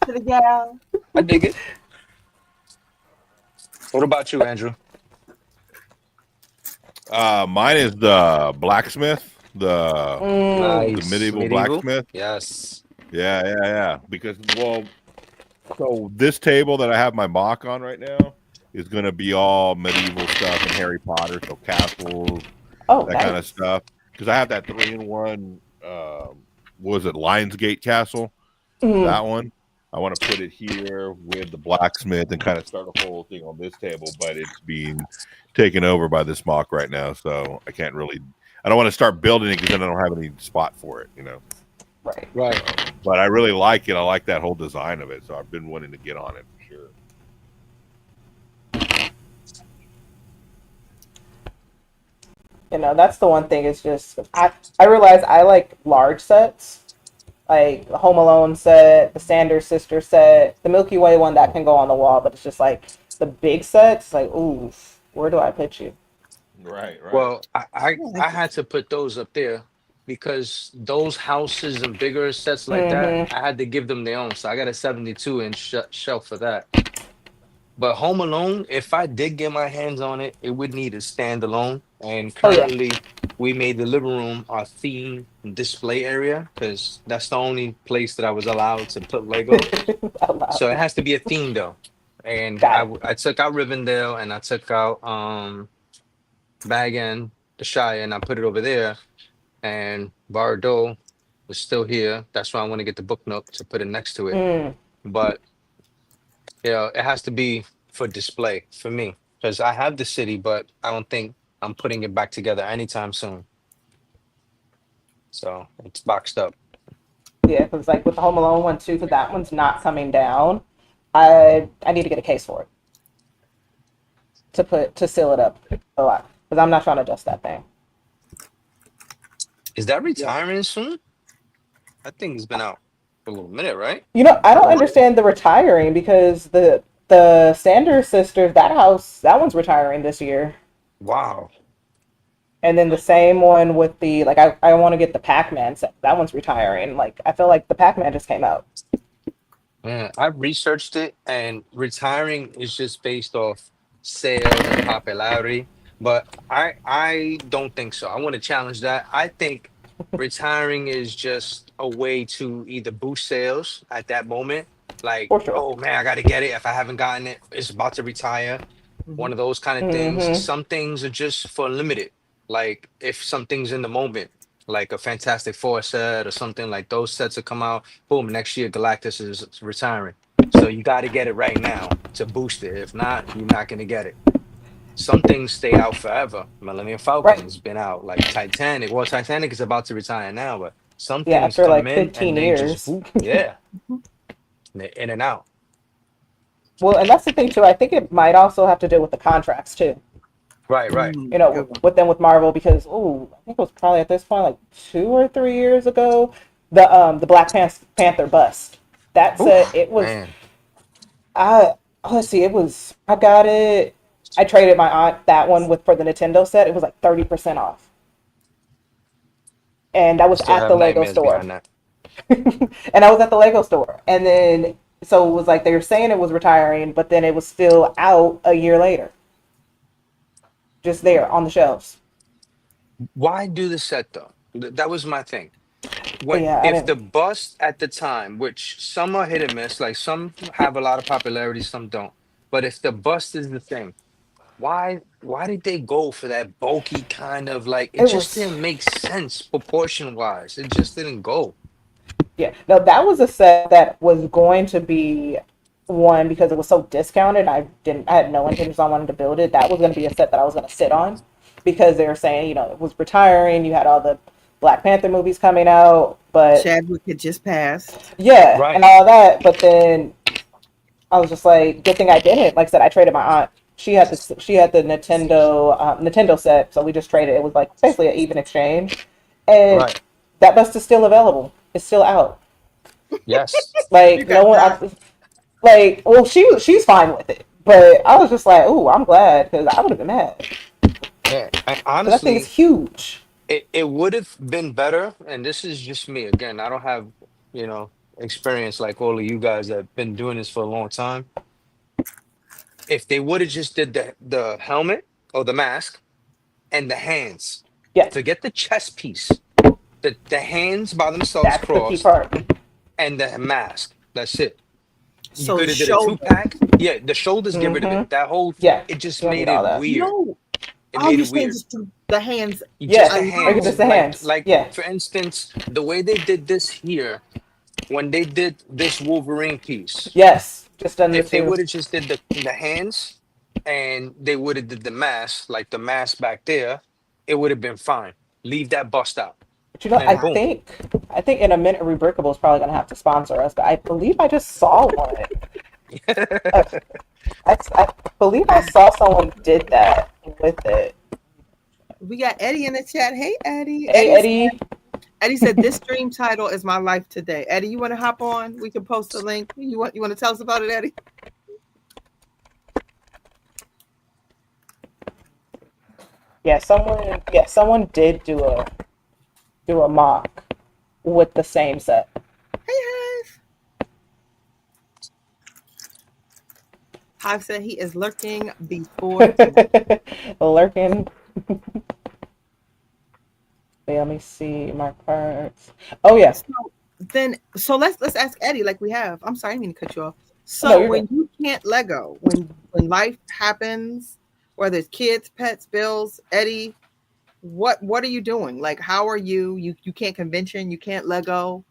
City gal. I dig it. What about you, Andrew? Mine is the blacksmith, the Nice. medieval blacksmith. Yes. Yeah. Because so this table that I have my mock on right now is going to be all medieval stuff and Harry Potter, so castles, that nice. kind of stuff. Because I have that 3-in-1. What was it, Lionsgate Castle? That one. I want to put it here with the blacksmith and kind of start a whole thing on this table, but it's being taken over by this mock right now, so I can't really. I don't want to start building it because then I don't have any spot for it, Right. But I really like it. I like that whole design of it, so I've been wanting to get on it for sure. That's the one thing. It's just I realize I like large sets, like the Home Alone set, the Sanders Sister set, the Milky Way one that can go on the wall, but it's just like the big sets. Like, ooh, where do I put you? Right. Well, I had to put those up there because those houses and bigger sets like that, I had to give them their own. So I got a 72-inch shelf for that. But Home Alone, if I did get my hands on it, it would need a standalone. And currently, we made the living room our theme display area because that's the only place that I was allowed to put Lego. So it has to be a theme though. And I took out Rivendell and I took out Bag End, the Shire, and I put it over there. And Bardo was still here. That's why I want to get the book nook to put it next to it. But it has to be for display for me because I have the city, but I don't think I'm putting it back together anytime soon. So it's boxed up. Yeah, because like with the Home Alone one too, because that one's not coming down. I need to get a case for it to seal it up a lot because I'm not trying to adjust that thing. Is that retiring soon? I think it's been out for a little minute, right? I don't understand the retiring because the Sanders Sisters, that one's retiring this year. Wow. And then the same one with the I want to get the Pac-Man set. That one's retiring. Like I feel like the Pac-Man just came out. Man, I researched it, and retiring is just based off sales and popularity. But I don't think so. I want to challenge that. I think retiring is just a way to either boost sales at that moment. Like, oh man, I got to get it. If I haven't gotten it, it's about to retire. One of those kind of things. Some things are just for limited. Like if something's in the moment, like a Fantastic Four set or something like those sets will come out. Boom, next year Galactus is retiring. So you got to get it right now to boost it. If not, you're not going to get it. Some things stay out forever. Millennium Falcon's been out. Like Titanic. Well, Titanic is about to retire now, but some things after come like in 15 and they years. just whoop, they're in and out. Well, and that's the thing too. I think it might also have to do with the contracts too. Right. With Marvel because I think it was probably at this point like 2 or 3 years ago, the Black Panther bust. That set it was. Man. Let's see. It was. I got it. I traded my aunt that one for the Nintendo set. It was like 30% off, and that was Still at have the Lego nightmares store. behind that. And I was at the Lego store, and then so it was like they were saying it was retiring, but then it was still out a year later. just there on the shelves. Why do the set though? That was my thing. When Yeah, I if the didn't. bust at the time, which some are hit and miss, like some have a lot of popularity, some don't. But if the bust is the thing, why did they go for that bulky kind of like it It just was. didn't make sense proportion wise. It just didn't go. Yeah, no, that was a set that was going to be one because it was so discounted. I had no intentions on wanting to build it. That was going to be a set that I was going to sit on because they were saying, it was retiring. You had all the Black Panther movies coming out, but Chadwick had just passed. yeah, Right. and all that. But then I was just like, good thing I didn't. Like I said, I traded my aunt. She had the Nintendo set, so we just traded. It was like basically an even exchange, and Right. that bust is still available. It's still out. Yes. You Like no got one, that. well, she's fine with it, but I was just like, ooh, I'm glad because I would have been mad. Yeah. I, 'Cause that thing is honestly, huge. it would have been better, and this is just me. Again, I don't have, you know, experience like all of you guys that have been doing this for a long time. If they would have just did the helmet or the mask and the hands. Yeah, Forget the chest piece. The hands by themselves that's the key crossed part. and the mask. That's it. You So could have did a two shoulder. pack. Yeah, the shoulders, get rid of Mm-hmm. it. That whole Yeah, it just you don't made need all it that. weird. No. It Oh, made you're it saying weird. just the hands Just Yeah, the make it hands. just the alone. hands. Like Yeah, for instance, the way they did this here, when they did this Wolverine piece, yes, just done the if they two. would have just did the hands and they would have did the mask, like the mask back there, it would have been fine. Leave that bust out. But I And boom. think in a minute, Rebrickable is probably gonna have to sponsor us. But I believe I just saw one. Uh, I believe I saw someone did that with it. We got Eddie in the chat. Hey, Eddie. Hey, Eddie. Eddie said this stream title is my life today. Eddie, you want to hop on? We can post a link. You want to tell us about it, Eddie? Yeah, someone did do a mock with the same set. Hey, Hive. Hive said he is lurking before tonight. Lurking. Wait, let me see my cards. Oh yes. So let's ask Eddie like we have. I'm sorry, I didn't mean to cut you off. So No, you're when good. you can't Lego, when life happens, whether it's kids, pets, bills, Eddie, what are you doing? Like, how are you can't convention, you can't Lego.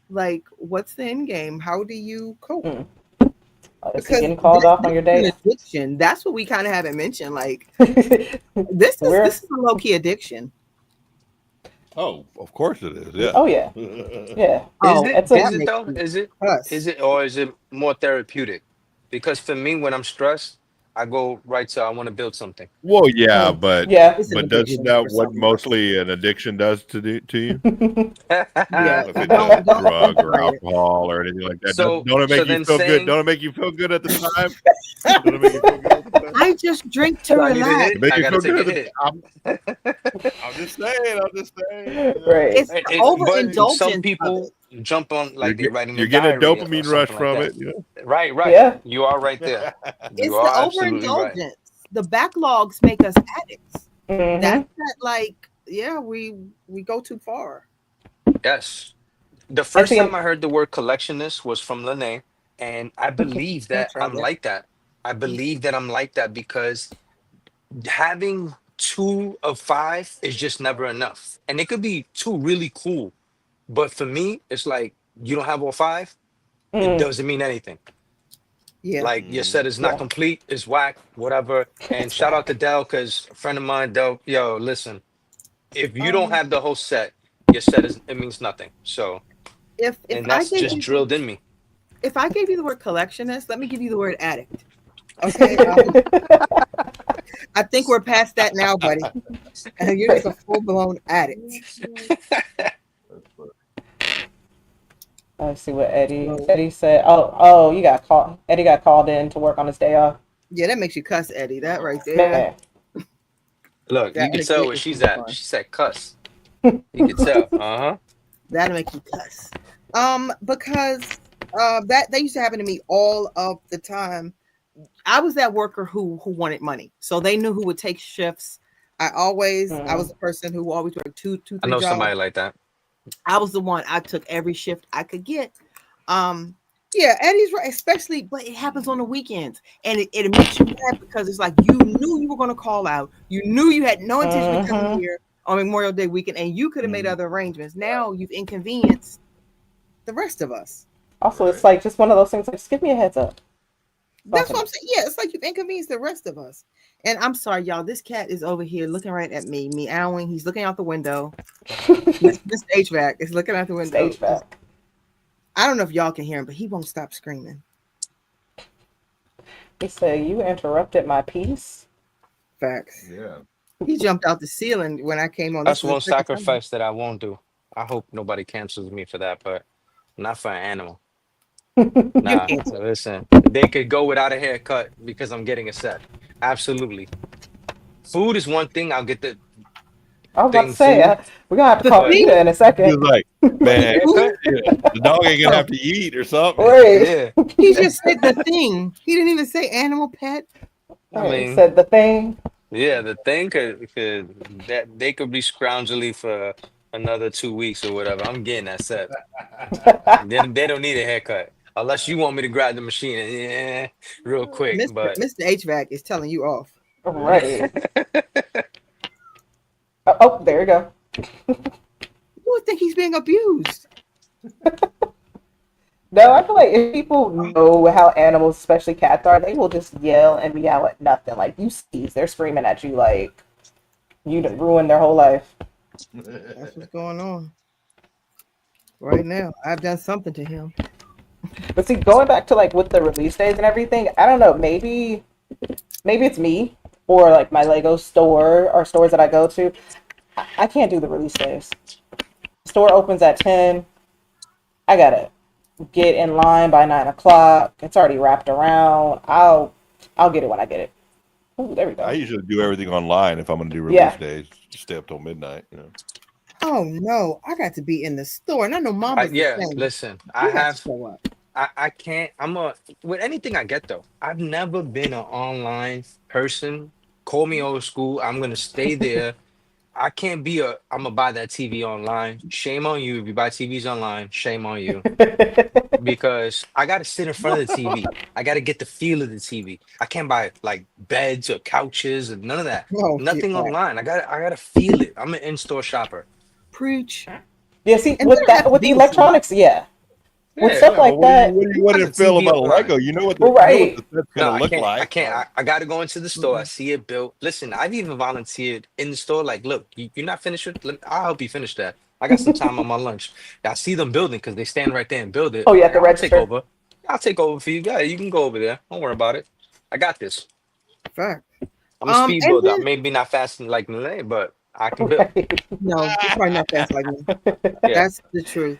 Like, what's the end game? How do you cope? Is he Because getting called off on your is an date? addiction. That's what we kind of haven't mentioned. Like, We're- this is a low-key addiction. Oh, of course it is. Yeah. Oh yeah, yeah. Oh, Is It's a that it makes though? me Is cuss. it or is it more therapeutic? Because for me, when I'm stressed, I go right to I want to build something. Well, yeah, but yeah. It's an doesn't addiction that for what some of us. mostly an addiction does to you? Yeah, If it's don't a drug or right. alcohol or anything like that, So don't it so make you then feel good? saying Don't it make you feel good at the time? Don't it make you feel good at the time? I just drink to do I need a relax. hit? It make I you gotta feel take good a at the hit. I'm just saying. I'm just saying. Right. It's the But some overindulgence of people it. jump on like they're writing a You're getting a diary or dopamine rush something like from that. it. You know? Right. Yeah. You are right there. You It's the are absolutely right. overindulgence. The backlogs make us addicts. Mhm. That's that, like, yeah, we go too far. Yes. The I first see. time I heard the word collectionist was from Lene, and I believe I that tried I'm that. like that. I believe that I'm like that because having 2 of 5 is just never enough. And it could be 2 really cool, but for me, it's like you don't have all 5, it Mm, doesn't mean anything. Yeah. Like your set is not yeah. complete, it's whack, whatever. And shout out to Dell because a friend of mine, Dell, yo, listen, if you don't have the whole set, your set is it means nothing. So, If and I that's gave just you drilled in me. if I gave you the word collectionist, let me give you the word addict. Okay. I think we're past that now, buddy. You're just a full-blown addict. Let's see what Eddie said. Oh, you got called. Eddie got called in to work on his day off. Yeah, that makes you cuss, Eddie. That right there. Man, Look, you That can makes tell it where she's fun. at. She said cuss. You can tell. Uh-huh. That'll make you cuss. Because that used to happen to me all of the time. I was that worker who wanted money, so they knew who would take shifts. I was the person who always worked two, I 3 know jobs. somebody like that. I was the one. I took every shift I could get. Um, yeah, Eddie's right, especially, but it happens on the weekends, and it makes you mad because it's like you knew you were going to call out. You knew you had no intention of coming here on Memorial Day weekend, and you could have made other arrangements. Now you've inconvenienced the rest of us. Also, it's like just one of those things. Like, just give me a heads up. That's what I'm saying. Yeah, it's like you've inconvenienced the rest of us. And I'm sorry, y'all. This cat is over here looking right at me, meowing. He's looking out the window. This HVAC is looking out the window. HVAC. I don't know if y'all can hear him, but he won't stop screaming. He said, "You interrupted my peace." Facts. Yeah. He jumped out the ceiling when I came on. That's one sacrifice that I won't do. I hope nobody cancels me for that, but not for an animal. Nah, listen, they could go without a haircut because I'm getting a set. Absolutely. Food is one thing. I'll get the I was about to thing say, food. we're gonna have to call But- Peter in a He second. was like, man, Haircut? the dog ain't gonna have to eat or something. Right. Yeah. He just said the thing. He didn't even say animal pet. I He mean, said the thing. yeah, the thing could that they could be scroungily for another 2 weeks or whatever. I'm getting that set. They don't need a haircut unless you want me to grab the machine and real quick. But Mr. HVAC is telling you off. Right. Oh, there you go. You would think he's being abused. No, I feel like if people know how animals, especially cats, are, they will just yell and meow at nothing. Like, you sneeze, they're screaming at you like you done ruined their whole life. That's what's going on right now. I've done something to him. But see, going back to like with the release days and everything, I don't know, maybe it's me or like my Lego store or stores that I go to. I can't do the release days. Store opens at 10. I gotta get in line by 9 o'clock. It's already wrapped around. I'll get it when I get it. Ooh, there we go. I usually do everything online if I'm gonna do release Yeah. days. Just stay up till midnight, you know. Oh no, I got to be in the store, and I know Mom. yeah, listen, I can't. With anything I get though. I've never been an online person. Call me old school. I'm gonna stay there. I can't be I'm gonna buy that TV online. Shame on you if you buy TVs online. Shame on you because I gotta sit in front of the TV. I gotta get the feel of the TV. I can't buy like beds or couches and none of that. No, Nothing online. I gotta feel it. I'm an in-store shopper. Preach. Yeah, see, And with there have to with be the electronics, yeah. With stuff like that. What do you feel TV about online. Lego? You know what the, Right. you know what the set's No, gonna I look can't. like. I can't. I got to go into the store. I see it built. Listen, I've even volunteered in the store. Like, look, you're not finished with. I'll help you finish that. I got some time on my lunch. I see them building because they stand right there and build it. Oh, yeah, at the I'll take register. over. I'll take over for you guys. You can go over there. Don't worry about it. I got this. Fact. I'm a speed and builder. then- Maybe not fast like Malay, but I can build. No, you're probably not fast like me. Yeah. That's the truth.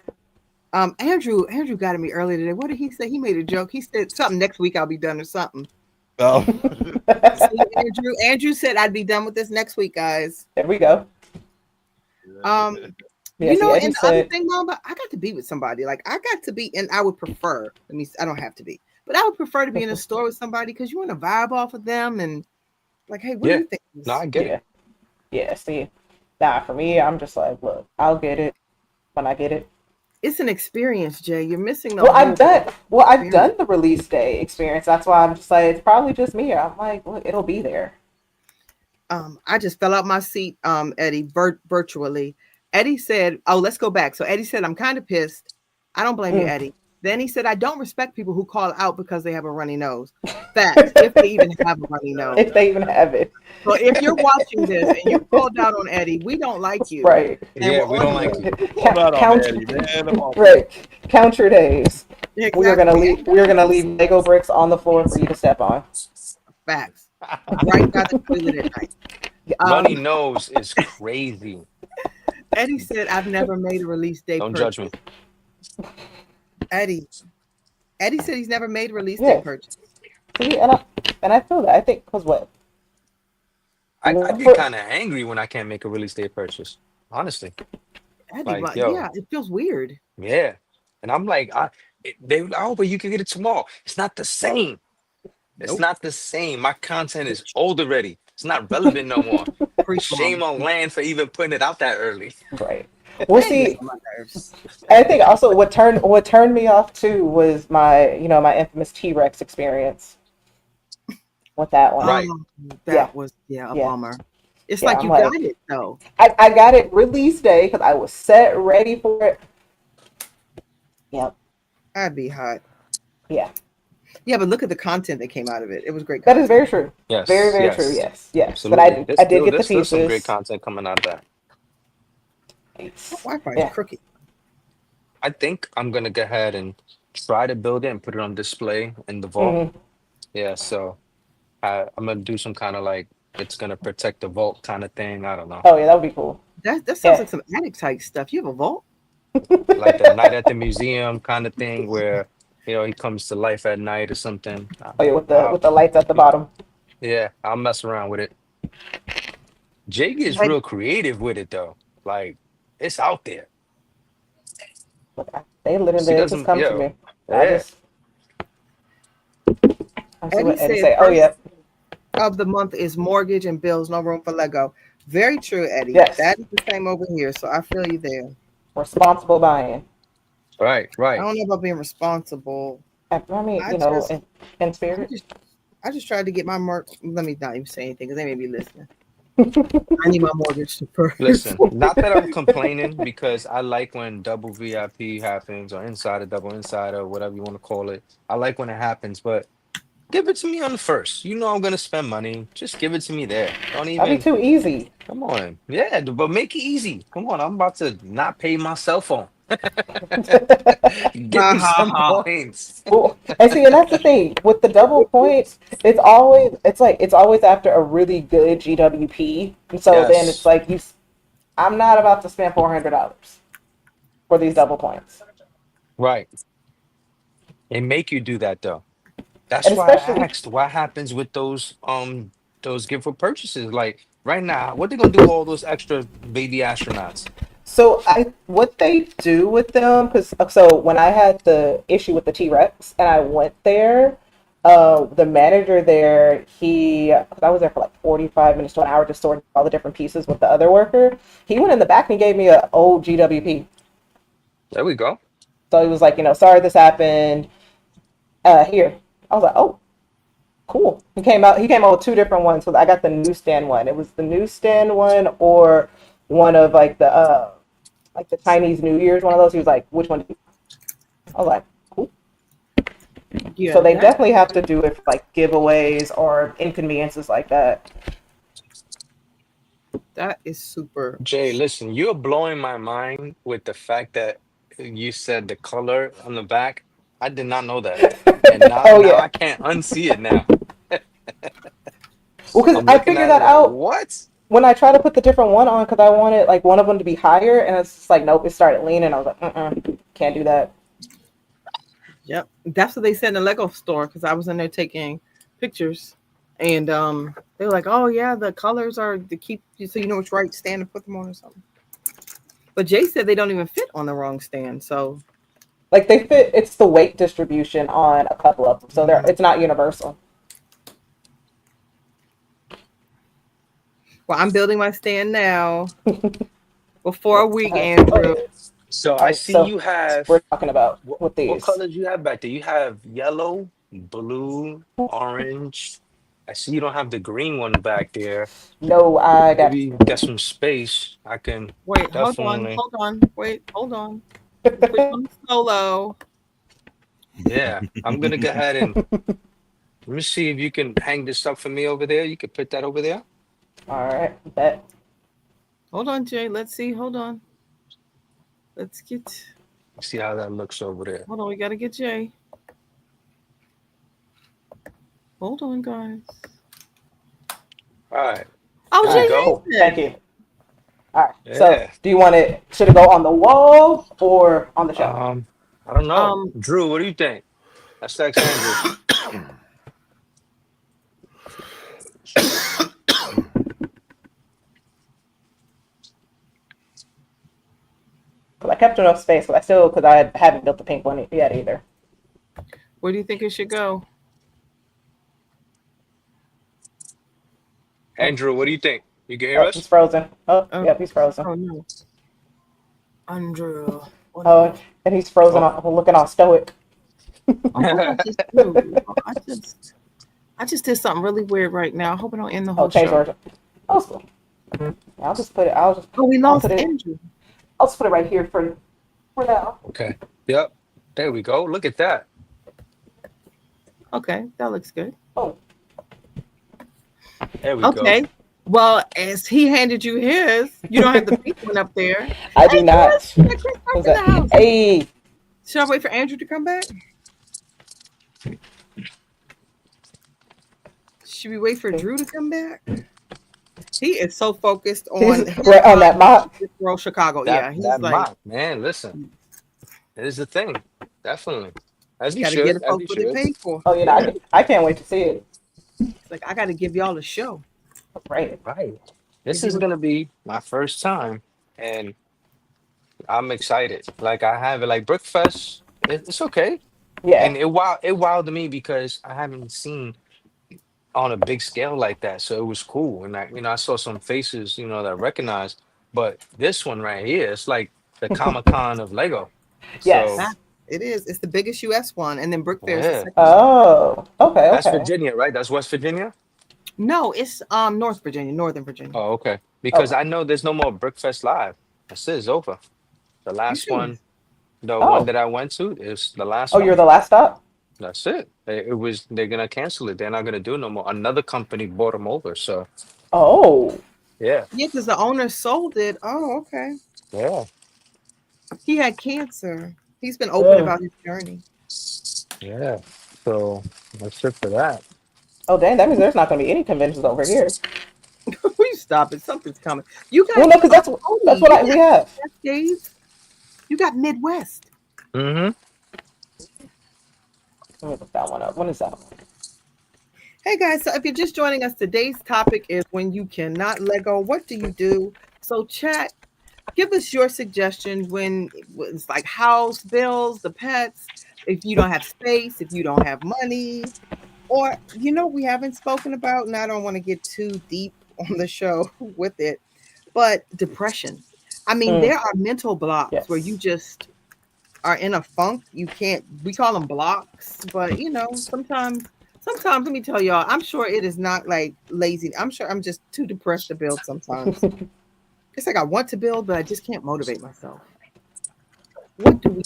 Andrew got at me earlier today. What did he say? He made a joke. He said something next week I'll be done or something. Oh. See, Andrew said I'd be done with this next week, guys. There we go. Um, Yeah, you know, Eddie and the other said, thing, Mama, I got to be with somebody. Like I got to be, and I would prefer. I don't have to be, but I would prefer to be in a store with somebody because you want to vibe off of them and like, hey, what do you think? No, I get it. Yeah, see, nah, for me, I'm just like, look, I'll get it when I get it. It's an experience, Jay. You're missing the. Well, whole I've done experience. the release day experience. That's why I'm just like, it's probably just me. I'm like, look, it'll be there. I just fell out my seat, Eddie, virtually. Eddie said, oh, let's go back. So Eddie said, I'm kind of pissed. I don't blame you, Eddie. Then he said, I don't respect people who call out because they have a runny nose. Facts, if they even have a runny nose. If they even have it. So if you're watching this and you called out on Eddie, we don't like you. Right. And Yeah, we're we on don't like you. you. Count, Not on count, Eddie, man. I'm all- right. Count your days. Exactly. We are gonna leave Lego bricks on the floor for you to step on. Facts. Right by the toilet at night. Runny nose is crazy. Eddie said, I've never made a release date. Don't judge me. Eddie said he's never made a release Yeah. date purchase. See, and I feel that. I think because what? I get kind of angry when I can't make a release day purchase. Honestly. Eddie, Like, but yo. yeah, it feels weird. Yeah. And I'm like, but you can get it tomorrow. It's not the same. It's Nope. not the same. My content is old already. It's not relevant no more. Shame on Land for even putting it out that early. Right. Well, That see, gets on my nerves. I think also what turned me off too was my my infamous T-Rex experience with that one. Right. That Yeah. was a Yeah. bummer. It's Yeah, like I'm you like- got it though. I got it release day because I was set ready for it. Yep. I'd be hot. Yeah. Yeah, but look at the content that came out of it. It was great That content. is very true. Yes. Very, very yes. true. Yes. Yes. Absolutely. But I did get the There's still some great pieces. content coming out of that. Wi-Fi is Yeah. crooked. I think I'm gonna go ahead and try to build it and put it on display in the vault. Mhm. Yeah, so I'm gonna do some kind of like it's gonna protect the vault kind of thing. I don't know, Oh yeah, that would be cool. That sounds Yeah. like some attic type stuff. You have a vault? like the night at the museum kind of thing where he comes to life at night or something. Oh yeah, with the lights at the bottom. Yeah, I'll mess around with it. Jake is Like- real creative with it though. Like it's out there. They literally She just doesn't- come to yo, me. Yeah. I see what Eddie Eddie said say. Oh first- yeah. Of the month is mortgage and bills, no room for Lego. Very true, Eddie. Yes. That is the same over here. So I feel you there. Responsible buying. Right. I don't know about being responsible. I mean, I you know, just- in I spirit. just tried to get my let me not even say anything because they may be listening. I need my mortgage to first. Listen, not that I'm complaining because I like when double VIP happens or insider, double insider, whatever you want to call it. I like when it happens, but give it to me on the first. You know I'm gonna spend money. Just give it to me there. Don't That'd be even too easy. come on. Yeah, but make it easy. Come on, I'm about to not pay my cell phone. Give me some points. Well, and see, and that's the thing with the double points. It's always after a really good GWP, and so then Yes. it's like I'm not about to spend $400 for these double points. Right. They make you do that though. That's And why I especially- asked what happens with those gift for purchases. Like right now, what they gonna do with all those extra baby astronauts? So what they do with them, because so when I had the issue with the T-Rex and I went there, the manager there, I was there for like 45 minutes to an hour just sorting all the different pieces with the other worker. He went in the back and gave me an old GWP. There we go. So he was like, sorry this happened. Here. I was like, oh, cool. He came out with two different ones. So I got the newsstand one. It was the newsstand one or one of like the Chinese New Year's, one of those. He was like, which one do you? I was like, cool. Yeah, So they that- definitely have to do it for like giveaways or inconveniences like that. that is super. Jay, listen, you're blowing my mind with the fact that you said the color on the back. I did not know that. And now, Oh, now yeah. I can't unsee it now. Well, because I'm I looking figured at that it like, out what? when I tried to put the different one on because I wanted like one of them to be higher, and it's just like, nope, it started leaning. I was like, can't do that. Yep, that's what they said in the Lego store because I was in there taking pictures, and they were like, "Oh yeah, the colors are to keep you so you know which right stand to put them on or something." But Jay said they don't even fit on the wrong stand, so Like they fit, it's the weight distribution on a couple of them, so it's not universal. well, I'm building my stand now. Before a week, Oh, Andrew. So I see So you have we're talking about with what these. colors you have back there? You have yellow, blue, orange. I see you don't have the green one back there. No, I got Maybe get some space. I can Wait, definitely. hold on. Wait, hold on. Put on solo. Yeah, I'm gonna go ahead and let me see if you can hang this up for me over there. You could put that over there. all right. Bet. Hold on, Jay. Let's see. Hold on. Let's get. See how that looks over there. Hold on. We gotta get Jay. Hold on, guys. All right. Oh, There Jay you go. has it. Thank you. All right. So, Yeah. do you want it? Should it go on the wall or on the shelf? I don't know. Um, Drew, what do you think? That's Andrew. Because I kept enough space, but because I haven't built the pink one yet either. Where do you think it should go? Andrew, what do you think? You can hear He's us? frozen. Oh, Oh. yep, he's frozen. Oh no. Andrew. Oh, and he's frozen, looking all stoic. What I just do? I just did something really weird right now. I hope I don't end the whole Change show. version. Oh, I'll just put it. I'll we lost put it- Andrew. I'll just put it right here for now. Okay. Yep. There we go. Look at that. Okay, that looks good. Oh, There we Okay. go. Well, as he handed you his, you don't have the pink one up there. I do not. Chris, we got Chris back in the house. Hey, Should I wait for Andrew to come back? Should we wait for Drew to come back? He is so focused on right on that mop. Girl Chicago. That, Yeah, he's that like, mock, man, listen. It is the thing. Definitely. As you gotta should. get the As folks you what they should. paid for. Oh, I can't wait to see it. It's like I got to give y'all a show. Right. Right. This is gonna be my first time, and I'm excited. Like I have it, like Brickfest. It's okay, Yeah. and it wowed me because I haven't seen on a big scale like that. So it was cool, and I saw some faces that I recognized. But this one right here, it's like the Comic-Con of Lego. Yes. So, It is. It's the biggest U.S. one, and then Brick Fair is the Yeah. second. Oh, okay. that's Okay. Virginia, right? That's West Virginia. No, it's North Virginia, Northern Virginia. Oh, okay. Because I know there's no more Brickfest Live. That's it. It's over. The last serious? one, the Oh. one that I went to, is the last Oh, one. you're the last stop. That's it. They're gonna cancel it. They're not gonna do no more. Another company bought them over. So Oh, yeah, Yeah, because the owner sold it. Oh, okay. yeah, He had cancer. He's been open Ugh. about his journey. yeah. So that's it for that. oh, dang. That means there's not going to be any conventions over here. We stop it. Something's coming. You guys, Well, no, because that's what we have. Cascades. You got Midwest. Mm-hmm. Let me look that one up. When is that one? Hey guys, so if you're just joining us, today's topic is when you cannot Lego, what do you do? So chat, give us your suggestions when it's like house bills, the pets, if you don't have space, if you don't have money, or we haven't spoken about, and I don't want to get too deep on the show with it, but depression. I mean, there are mental blocks where you just are in a funk. You can't, we call them blocks, but sometimes let me tell y'all, I'm sure it is not like lazy. I'm sure I'm just too depressed to build sometimes. It's like I want to build, but I just can't motivate myself. What do we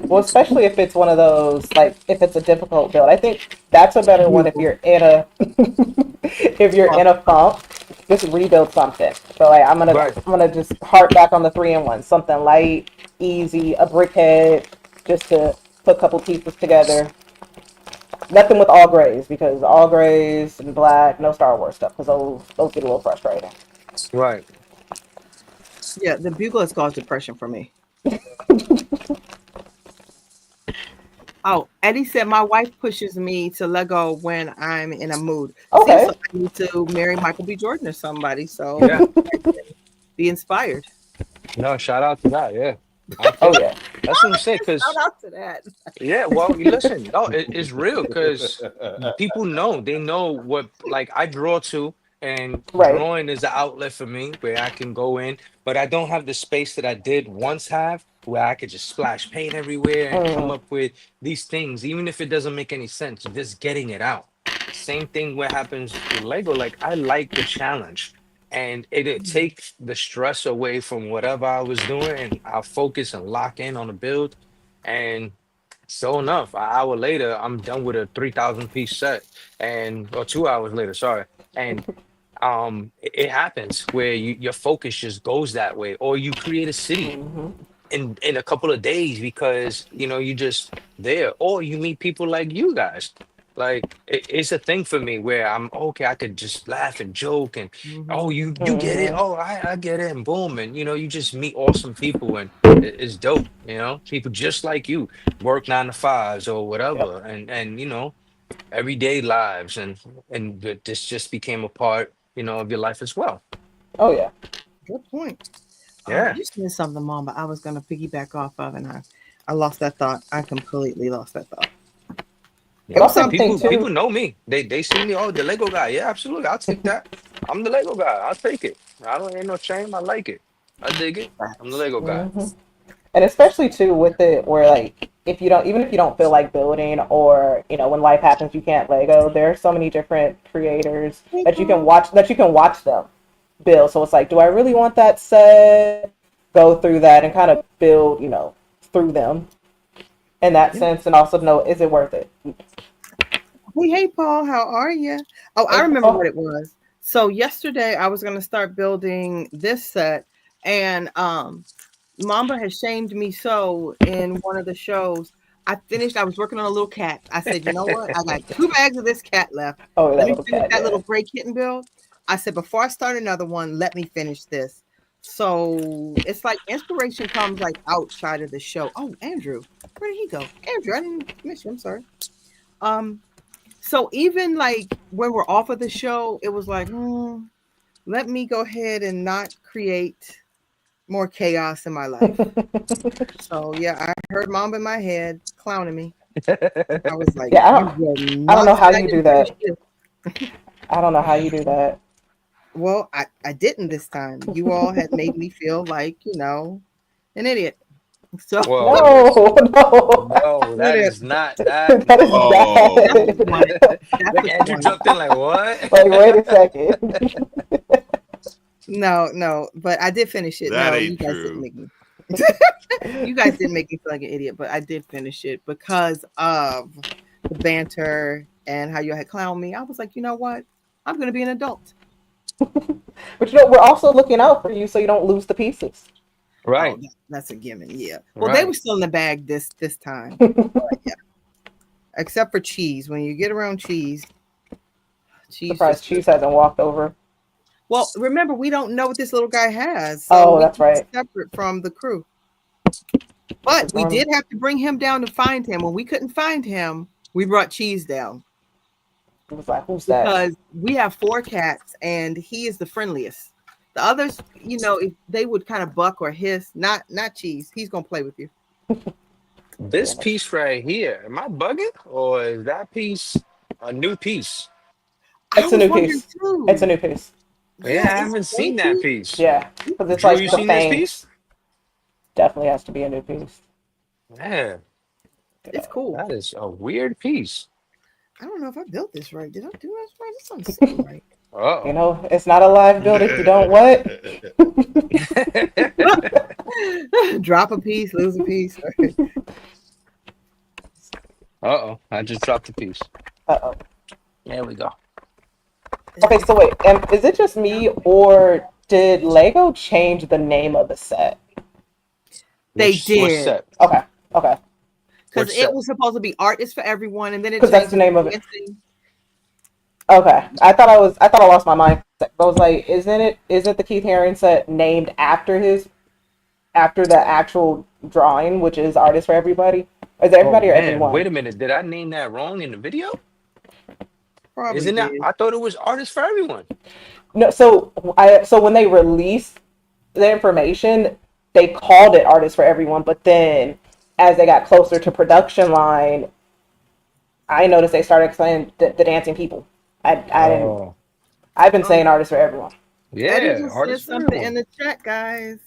Well, especially if it's one of those, like if it's a difficult build. I think that's a better one if you're in a funk. Just rebuild something. So like I'm gonna just harp back on the 3-in-1, something light, easy, a brickhead, just to put a couple pieces together. Nothing with all grays, because all grays and black, no Star Wars stuff, because those get a little frustrating. Right. Yeah, the bugle has caused depression for me. Oh, Eddie said my wife pushes me to Lego when I'm in a mood. Okay. So I need to marry Michael B. Jordan or somebody. So Yeah. be inspired. No, shout out to that. Yeah. Oh yeah. That's what I'm saying. Because Shout out to that. yeah, well, listen, no, it's real because people know. They know what like I draw to, and Right. drawing is an outlet for me where I can go in, but I don't have the space that I did once have where I could just splash paint everywhere and come up with these things, even if it doesn't make any sense, just getting it out. Same thing what happens with Lego. Like I like the challenge. And it takes the stress away from whatever I was doing, and I'll focus and lock in on the build. And so enough, an hour later, I'm done with a 3,000 piece set, or 2 hours later, sorry. And it happens where your focus just goes that way, or you create a city in a couple of days because you just there, or you meet people like you guys. Like it's a thing for me where I'm okay. I could just laugh and joke and oh you get it. Oh I get it and boom and you just meet awesome people and it's dope. People just like you work 9 to 5s or whatever and everyday lives and this just became a part of your life as well. Oh yeah. Good point. Yeah. You said something, Mom, but I was going to piggyback off of, and I lost that thought. I completely lost that thought. Yeah, Also, people too- people know me. They see me. Oh, the Lego guy. Yeah, absolutely. I'll take that. I'm the Lego guy. I'll take it. I don't ain't no shame. I like it. I dig it. I'm the Lego guy. Mhm. And especially too with it where like if you don't even if you don't feel like building or when life happens you can't Lego, there are so many different creators that you can watch them build. So it's like, do I really want that set? Go through that and kind of build, through them in that sense, and also know, is it worth it? Hey, Paul, how are you? Oh, I remember what it was. So yesterday I was going to start building this set, and Mamba has shamed me so in one of the shows. I was working on a little cat. I said, you know what? I got 2 bags of this cat left. Oh, Let me finish that little gray kitten build. I said, before I start another one, let me finish this. So it's like inspiration comes like outside of the show. Oh, Andrew, where did he go? Andrew, I didn't miss you. I'm sorry. So even like when we're off of the show, it was like, let me go ahead and not create more chaos in my life. So yeah, I heard Mom in my head clowning me. I was like, yeah, I don't know how you do that. I don't know how you do that. Well, I didn't this time. You all had made me feel like, an idiot. So no, that is not that. That is Like Andrew jumped in like, what? Like, wait a second. No, but I did finish it. That No, ain't you guys true. didn't make me. You guys didn't make me feel like an idiot, but I did finish it because of the banter and how you had clowned me. I was like, you know what? I'm going to be an adult. But we're also looking out for you so you don't lose the pieces. Right. Oh, that's a given. Yeah. Well, they were still in the bag this time. Yeah. Except for cheese. When you get around cheese. Surprised cheese hasn't walked over. Well, remember, we don't know what this little guy has. So that's right. Separate from the crew. But we did have to bring him down to find him. When we couldn't find him, we brought Cheese down. It was like, who's that? Because we have 4 cats, and he is the friendliest. The others, if they would kind of buck or hiss, not Cheese. He's gonna play with you. This piece right here, am I bugging, or is that piece a new piece? It's a new piece. Too. It's a new piece. Yeah, I haven't seen that piece. Yeah, because it's Drew, like you the seen fang. this piece? Definitely has to be a new piece. Yeah, it's cool. That is a weird piece. I don't know if I built this right. Did I do this right? This doesn't seem right. It's not a live build if you don't what? Drop a piece, lose a piece. I just dropped a piece. There we go. Okay, so wait, is it just me or did Lego change the name of the set? They did. Which set? Okay. Because it was supposed to be Art is for Everyone, and then it that's the name of it. Okay, I thought I lost my mind. I was like, isn't the Keith Haring set named after the actual drawing, which is Art is for Everybody? Is it everybody or everyone? Wait a minute, did I name that wrong in the video? Probably Isn't that? I thought it was Art is for Everyone. No, so when they released the information, they called it Art is for Everyone, but then as they got closer to production line, I noticed they started saying the dancing people. I've been saying Art is for Everyone. Yeah, Art is for something in the chat, guys.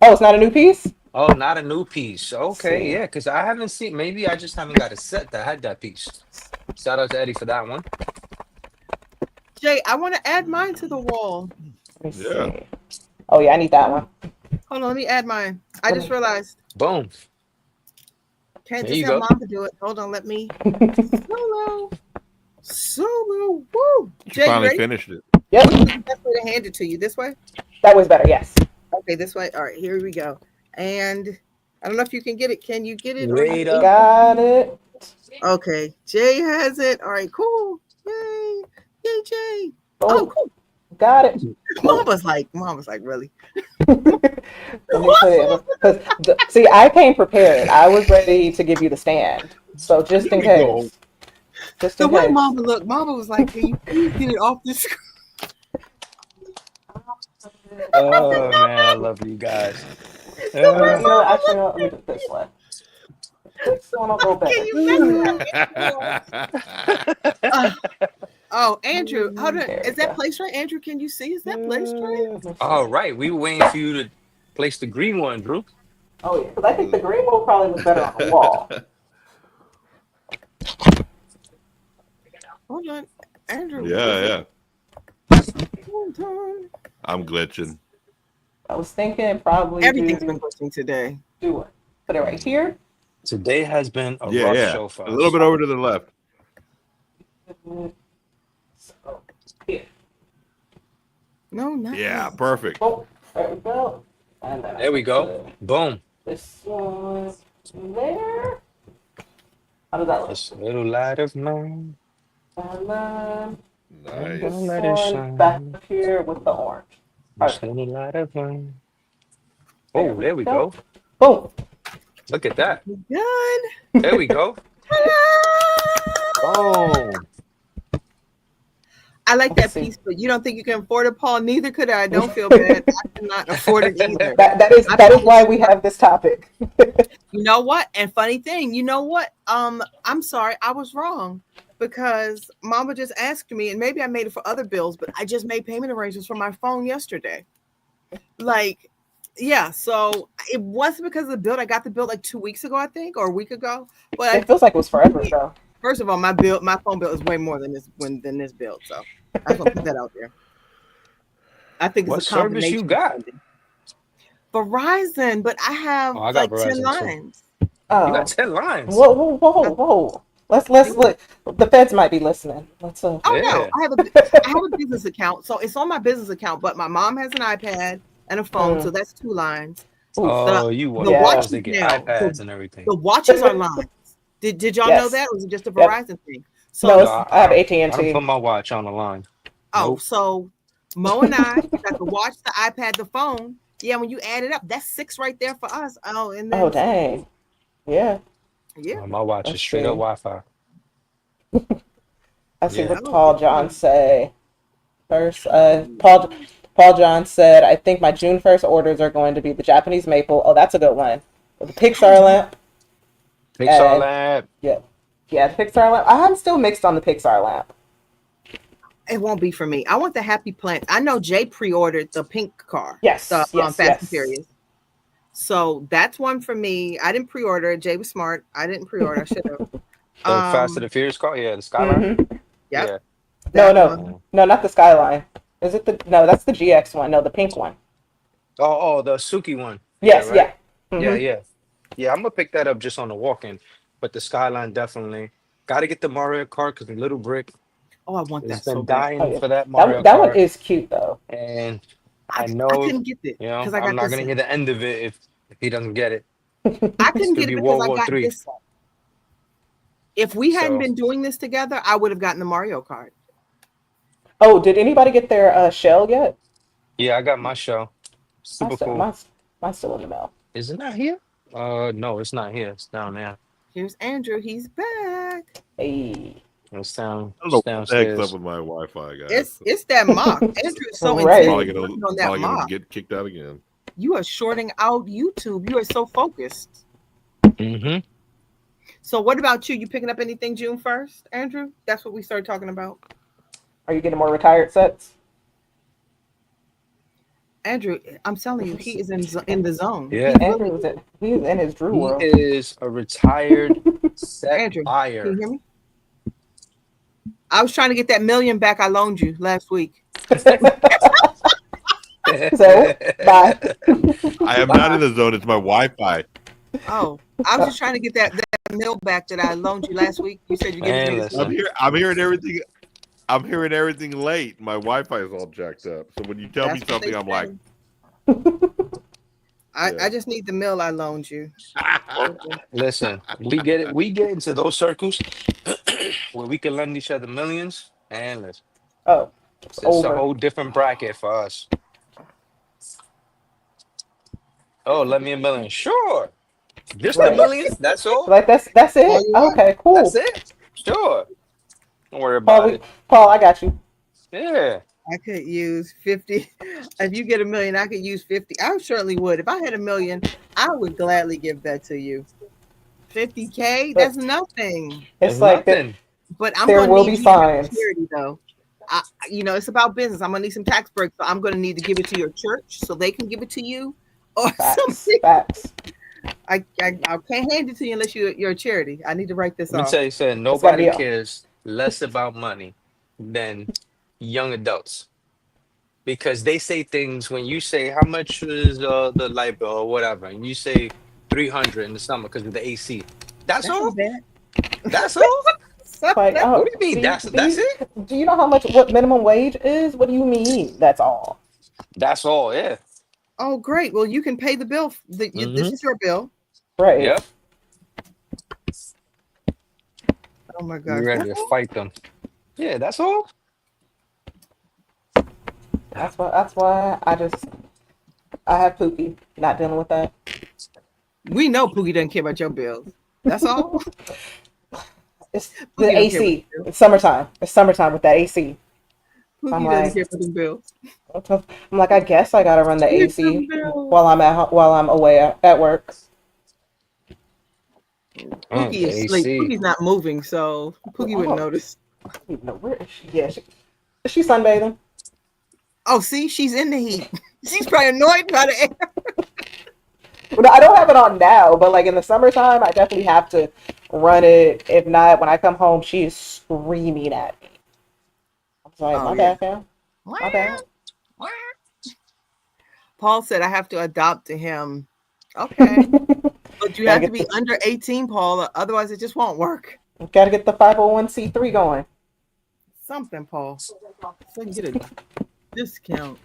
Oh, it's not a new piece? Oh, not a new piece. Okay, yeah, because I haven't seen. Maybe I just haven't got a set that had that piece. Shout out to Eddie for that one. Jay, I want to add mine to the wall. Let me see. Oh yeah, I need that one. Hold on, let me add mine. I just realized. Boom. Can't just have Mom to do it. Hold on, let me. Solo. Woo. Jay, finally finished it. Yep. What's the best way to hand it to you? This way? That was better, yes. Okay, this way. All right, here we go. And I don't know if you can get it. Can you get it? Got it. Okay, Jay has it. All right, cool. Yay, Jay. Oh, cool. Got it. Mom was like, really? See, I came prepared. I was ready to give you the stand. So just in case. Just in the way case. Mama was like, can you please get it off this screen? Oh man, I love you guys. Actually, let me do it this way. This one will go better. Oh, Andrew, hold on. There we Is that go. place right? Andrew, can you see? Is that place right? All right, we were waiting for you to place the green one, Drew. Oh yeah, because I think the green one probably was better on the wall. Hold on, Andrew. Yeah. Hold on. I'm glitching. I was thinking probably Everything's been glitching today. do it. Put it right here. Today has been a Yeah, rough yeah. show for us. A little bit over to the left. So, here. No, not Yeah, yet. perfect. Oh, there we go. And then There we go. Boom. this one there. How does that look? This little light of mine. And then Nice. this Let it one shine. back up here with the orange. This little light of mine. Oh, there we go. Boom. Look at that. Good. There we go. Boom. I like that Let's see. piece, but you don't think you can afford it, Paul? Neither could I. Don't feel bad. I cannot afford it either. That is why we have this topic. You know what? And funny thing, you know what? I'm sorry, I was wrong because Mama just asked me, and maybe I made it for other bills, but I just made payment arrangements for my phone yesterday. Like, yeah, so it wasn't because of the bill. I got the bill like 2 weeks ago, I think, or a week ago. But It feels like it was forever ago. first of all, my phone bill is way more than this bill. So I just want to put that out there. I think it's What a service you combination. got? Verizon, but I have Oh, I got like 10 Verizon, too. lines. You Oh. got 10 lines. Whoa. Let's look. The feds might be listening. Let's Oh Yeah. no, I have a business account, so it's on my business account. But my mom has an iPad and a phone, so that's 2 lines. Oh, you want the those watches to get now, iPads and everything. The watches are lines. Did y'all Yes. know that, or was it just a Yep. Verizon thing? So No, No, I have I AT&T. don't put my watch on the line. Nope. so Mo and I got the watch, the iPad, the phone. Yeah, when you add it up, that's 6 right there for us. Oh, and then Oh dang. Yeah. yeah, My watch Let's is straight see. up Wi-Fi. I see Yeah. what Paul John say. First, Paul John said, I think my June 1st orders are going to be the Japanese maple. Oh, that's a good one. The Pixar lamp. Pixar Lab. Yeah, the Pixar lamp. I'm still mixed on the Pixar lamp. it won't be for me. I want the Happy Plant. I know Jay pre-ordered the pink car. Yes, the yes, Fast yes. and Furious. So that's one for me. I didn't pre-order it. Jay was smart. I didn't pre-order. I should have. The Fast and the Furious car? Yeah, the Skyline. Mhm. Yep. No, That one. no, not the Skyline. Is it the? No, that's the GX one. No, the pink one. Oh, the Suki one. Yes, right? yeah. Yeah, Mhm. yeah. I'm gonna pick that up just on the walk-in, but the Skyline definitely. Got to get the Mario Kart because the Little Brick Oh, I want has that been so bad. dying Oh, yeah. for that Mario That Kart, one is cute though. and I I know couldn't get it you know because I got I'm not this gonna set. hear the end of it if he doesn't get it. I It's couldn't gonna get be it because World I War got Three. this set. If we hadn't So been doing this together, I would have gotten the Mario Kart. Oh, did anybody get their shell yet? yeah, I got my show. Super cool. Mine's still in the mail. Is it not here? No, it's not here. It's down there. Here's Andrew. He's back. Hey. It's down. I don't know It's what the heck's downstairs. up with my Wi-Fi, guys. It's that mock. Andrew's so Right. intense Probably working gonna, on that probably gonna mock. get kicked out again. You are shorting out YouTube. You are so focused. Mm-hmm. So what about you? You picking up anything June 1st, Andrew? That's what we started talking about. Are you getting more retired sets? Andrew, I'm telling you, he is in the zone. Yeah. He's in his Drew He world. is a retired set Andrew, can buyer. you hear me? I was trying to get that $1 million back I loaned you last week. So, bye. I am not in the zone. It's my Wi-Fi. Oh, I was just trying to get that mill back that I loaned you last week. You said you gave Man, me listen. I'm hearing everything. I'm hearing everything late. My Wi-Fi is all jacked up. So when you tell me That's what they something, I'm like, say. Yeah. I just need the mill I loaned you. Listen, we get into those circles where we can lend each other millions, and listen, Oh, it's a over. whole different bracket for us. Oh, lend me $1 million. Sure. Just Right. $1 million? That's all? Like that's Oh, it. you are? Okay, cool. That's it? Sure. Don't worry about it. Paul, I got you. Yeah. I could use 50. If you get $1 million, I could use 50. I certainly would. If I had $1 million, I would gladly give that to you. 50K, that's nothing. It's like that. nothing. But I'm There gonna will need be you to have signs. charity though. it's about business. I'm gonna need some tax breaks, so I'm gonna need to give it to your church so they can give it to you or something. Facts. I can't hand it to you unless you're a charity. I need to write this Let me off. tell you something. Nobody cares less about money than young adults. Because they say things when you say how much is the light bill or whatever, and you say 300 in the summer because of the AC. That's all. That's all. Like, what do you mean? That's it? Do you know what minimum wage is? What do you mean? That's all. That's all. Yeah. Oh, great. Well, you can pay the bill. This is your bill. Right. Yep. Oh my gosh. You ready to fight them? Yeah, that's all. That's why I have Pookie not dealing with that. We know Pookie doesn't care about your bills. That's all. It's the AC. It's summertime. It's summertime with that AC. Pookie doesn't care for the bills. I'm like, I guess I gotta run the AC while I'm away at work. Pookie is asleep. Pookie's not moving, so Pookie wouldn't notice. Where is she? Yeah, is she sunbathing? Oh, see, she's in the heat. She's probably annoyed by the air. Well, I don't have it on now, but like in the summertime, I definitely have to run it. If not, when I come home, she is screaming at me. I'm sorry, my bad, fam. My bad. Paul said I have to adopt to him. Okay. But you have to be under 18, Paul, otherwise it just won't work. Gotta get the 501c3 going. Something, Paul. So you can get a discount.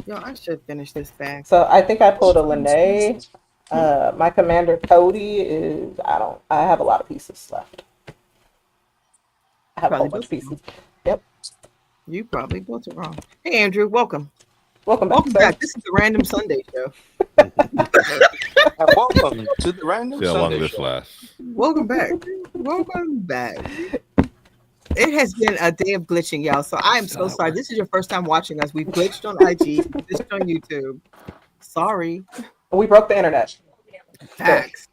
Yo, I should finish this bag. So I think I pulled a Lene. My commander Cody is I have a lot of pieces left. I have a whole bunch of pieces. Yep. You probably built it wrong. Hey Andrew, welcome. Welcome back. This is the Random Sunday Show. Welcome to the Random See how long Sunday this Show. lasts. Welcome back. Welcome back. It has been a day of glitching, y'all. So I am so sorry. This is your first time watching us. We've glitched on IG, glitched on YouTube. Sorry. We broke the internet. Facts.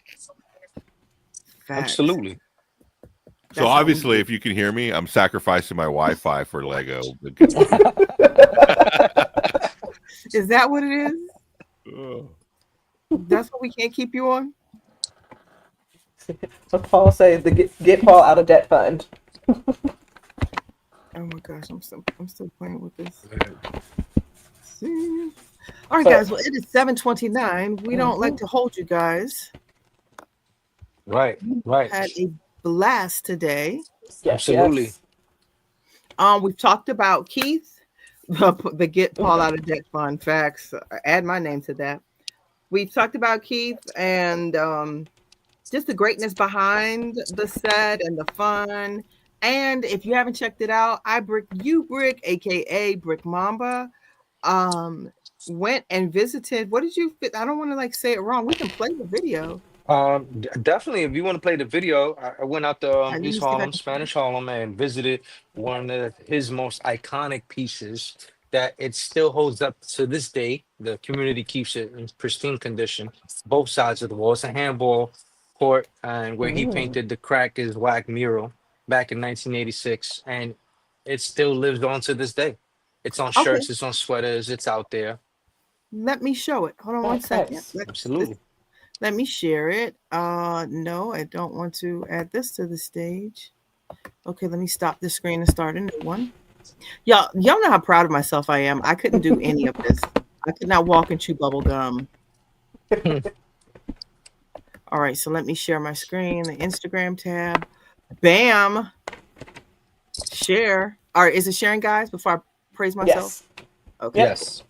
Absolutely. So obviously, if you can hear me, I'm sacrificing my Wi-Fi for Lego. Is that what it is? That's what we can't keep you on? What Paul says, the get Paul out of debt fund. Oh my gosh, I'm still playing with this. All right, guys. Well, it is 7:29. We don't like to hold you guys. Right. Had a blast today. Yes, absolutely. Yes. We've talked about Keith, the Get Paul Out of Debt Fund. Facts. Add my name to that. We've talked about Keith and just the greatness behind the set and the fun. And if you haven't checked it out, Brick, aka Brick Mamba, went and visited. What did you? I don't want to say it wrong. We can play the video. Definitely. If you want to play the video, I went out to East Harlem, Spanish Harlem, and visited one of his most iconic pieces that it still holds up to this day. The community keeps it in pristine condition. Both sides of the wall. It's a handball court, and where he painted the Crack is Whack mural back in 1986, and it still lives on to this day. It's on shirts, it's on sweaters, it's out there. Let me show it. Hold on one second. Absolutely. Let me share it. No, I don't want to add this to the stage. Okay, let me stop this screen and start a new one. Y'all know how proud of myself I am. I couldn't do any of this. I could not walk and chew bubble gum. All right, so let me share my screen, the Instagram tab. Bam. Share. All right, is it sharing, guys, before I praise myself? Yes. Okay. Yes.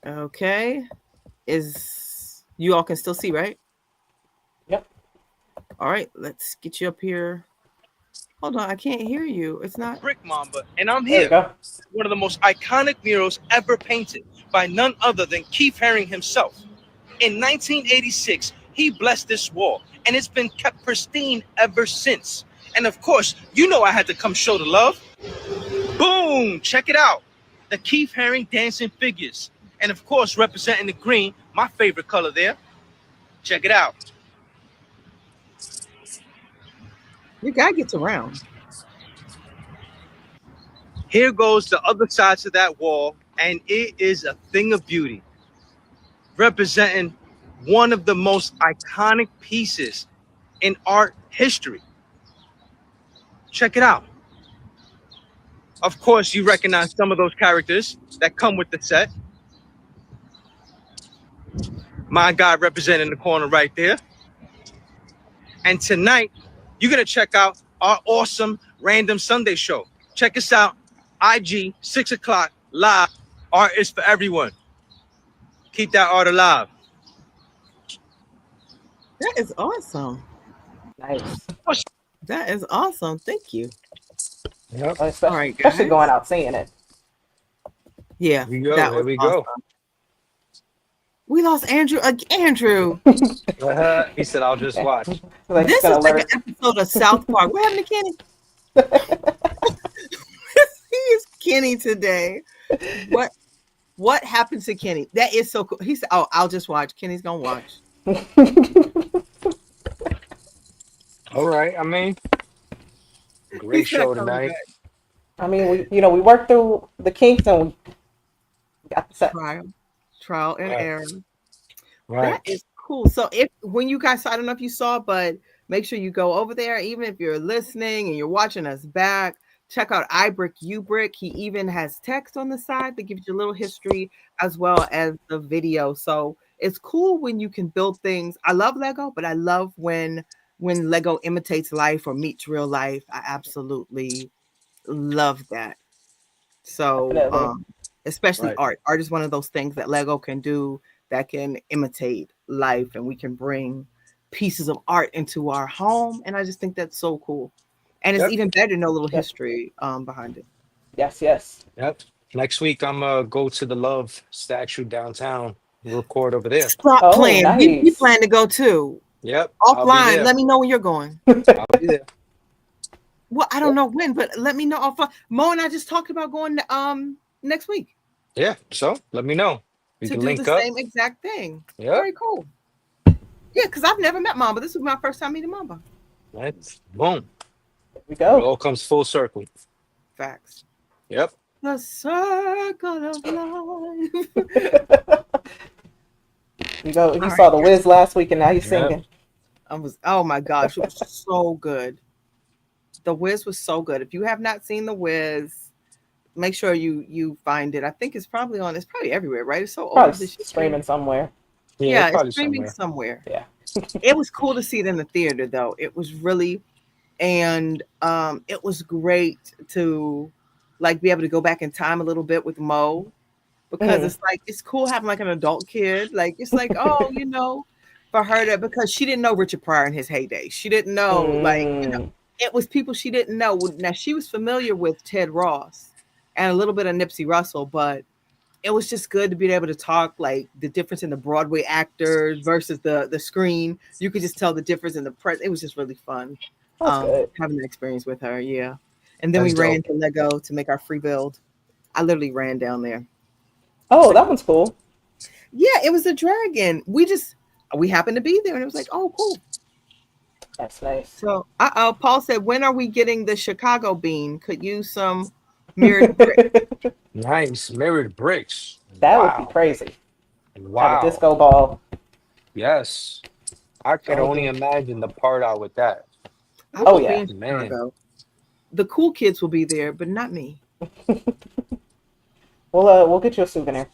Okay. You all can still see, right? Yep. All right, let's get you up here. Hold on, I can't hear you. It's not Brick Mamba, and I'm here. One of the most iconic murals ever painted by none other than Keith Haring himself. In 1986, he blessed this wall, and it's been kept pristine ever since. And of course, you know I had to come show the love. Boom! Check it out. The Keith Haring dancing figures. And of course, representing the green, my favorite color there. Check it out. Your guy gets around. Here goes the other side to that wall, and it is a thing of beauty, representing one of the most iconic pieces in art history. Check it out. Of course, you recognize some of those characters that come with the set. My guy representing the corner right there. And tonight, you're going to check out our awesome Random Sunday show. Check us out, IG, 6 o'clock, live. Art is for everyone. Keep that art alive. That is awesome. Nice. That is awesome. Thank you. Yep. Especially, All right, especially guys. going out seeing it. Yeah. Here we go. that Here was we go. awesome. We lost Andrew. Andrew. He said, "I'll just watch." Like, This it's gonna is like learn. an episode of South Park. What happened to Kenny? He is Kenny today. What happened to Kenny? That is so cool. He said, "Oh, I'll just watch." Kenny's gonna watch. All right. I mean, great He's not show coming tonight. back. I mean, we worked through the kinks and we got the set. Trial and Right. error. Right. That is cool. So when you guys, I don't know if you saw, but make sure you go over there. Even if you're listening and you're watching us back, check out iBrick Ubrick. He even has text on the side that gives you a little history as well as the video. So it's cool when you can build things. I love Lego, but I love when Lego imitates life or meets real life. I absolutely love that. So Definitely. especially Right. art. Art is one of those things that Lego can do that can imitate life, and we can bring pieces of art into our home. And I just think that's so cool. And it's Yep. even better to know a little Yep. history behind it. Yes, yes. Yep. Next week, I'm go to the Love statue downtown. Record over there. Stop Oh, playing. We nice. plan to go too. Yep. I'll be Offline. there. Let me know when you're going. I'll be there. Well, I don't know when, but let me know offline. Mo and I just talked about going next week Yeah. So let me know. We to can do link the up. same exact thing. Yep. Very cool. Yeah, because I've never met Mamba. This was my first time meeting Mamba. Let's boom. There we It go. all comes full circle. Facts. Yep. The circle of life. You go. You All saw the Wiz last week, and now he's Yep. singing. Oh my gosh, it was so good. The Wiz was so good. If you have not seen The Wiz, make sure you find it. I think it's probably everywhere, right? It's so old. Probably this year. streaming somewhere. Yeah, probably it's streaming somewhere. somewhere. Yeah. It was cool to see it in the theater though. It was really, and it was great to like be able to go back in time a little bit with Mo, because Mhm. it's like it's cool having like an adult kid. Like it's like, oh, for her to, because she didn't know Richard Pryor in his heyday. She didn't know it was people she didn't know. Now she was familiar with Ted Ross and a little bit of Nipsey Russell, but it was just good to be able to talk like the difference in the Broadway actors versus the screen. You could just tell the difference in the press. It was just really fun That's good. having that experience with her. Yeah. And then That's we ran dope. to Lego to make our free build. I literally ran down there. Oh, that one's cool. Yeah, it was a dragon. We happened to be there and it was like, oh, cool. That's nice. So Paul said, when are we getting the Chicago bean? Could use some mirrored brick. Nice. Mirrored bricks. That Wow. would be crazy. Have Wow. a disco ball. Yes. I could only imagine the part out with that. I Oh, will be yeah. in Man. Chicago. The cool kids will be there, but not me. We'll get you a souvenir.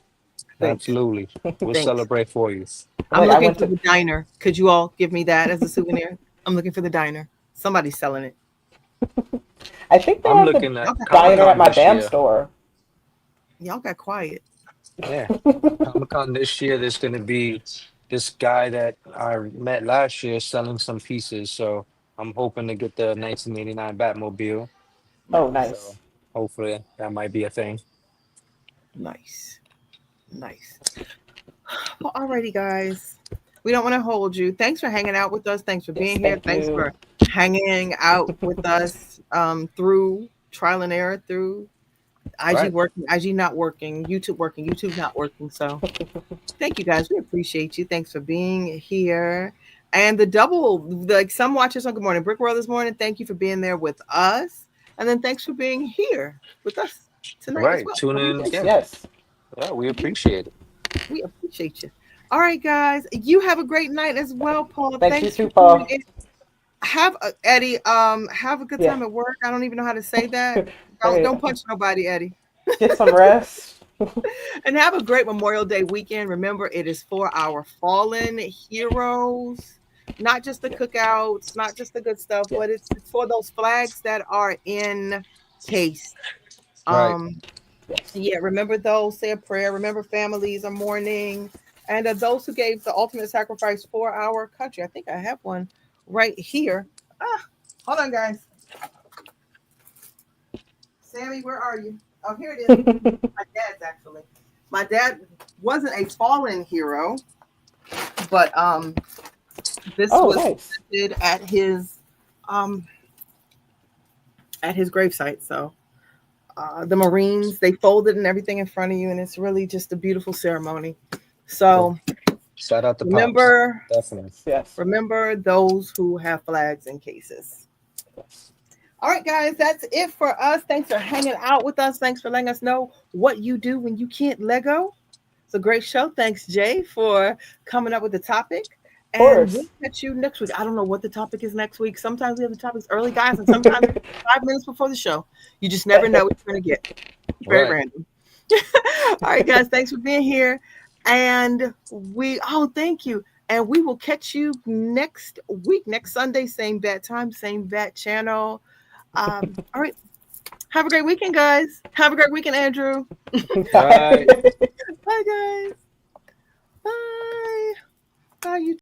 Thanks. Absolutely. We'll Thanks. celebrate for you. I'm Like, I looking went for to- the diner. Could you all give me that as a souvenir? I'm looking for the diner. Somebody's selling it. I think they I'm have the looking at diner Comic-Con at my this damn year. store. Y'all got quiet. Yeah. Comic-Con this year, there's going to be this guy that I met last year selling some pieces. So I'm hoping to get the 1989 Batmobile. Oh, nice. So hopefully that might be a thing. Nice. Well, alrighty, guys. We don't want to hold you. Thanks for hanging out with us. Thanks for being here. Thank Thanks you. for hanging out with us through trial and error, through IG Right. working, IG not working, YouTube not working. So thank you guys. We appreciate you. Thanks for being here. And some watchers on Good Morning Brick World this morning. Thank you for being there with us. And then thanks for being here with us tonight Right. as well. Tune in again. Yes. Yeah, we appreciate it. We appreciate you. All right, guys. You have a great night as well, Paul. Thanks you too, for Paul. tuning in. Eddie, have a good Yeah. time at work. I don't even know how to say that. Hey. Don't punch nobody, Eddie. Get some rest. And have a great Memorial Day weekend. Remember, it is for our fallen heroes, not just the cookouts, not just the good stuff, but it's for those flags that are in case. Right. Yeah, remember those, say a prayer. Remember, families are mourning, and those who gave the ultimate sacrifice for our country. I think I have one right here. Hold on, guys. Sammy, where are you? Oh, here it is. My dad's actually. My dad wasn't a fallen hero, but this was listed at his gravesite. So the Marines, they folded and everything in front of you, and it's really just a beautiful ceremony. So shout out to remember, Pops. Definitely. Yes. Remember those who have flags in cases. All right, guys, that's it for us. Thanks for hanging out with us. Thanks for letting us know what you do when you can't Lego. It's a great show. Thanks, Jay, for coming up with the topic. And we'll catch you next week. I don't know what the topic is next week. Sometimes we have the topics early, guys, and sometimes 5 minutes before the show. You just never know what you're going to get. Very random. All right, guys, thanks for being here. And thank you. And we will catch you next week, next Sunday, same bat time, same bat channel. All right. Have a great weekend, guys. Have a great weekend, Andrew. Bye. Bye, guys. Bye. Bye, you.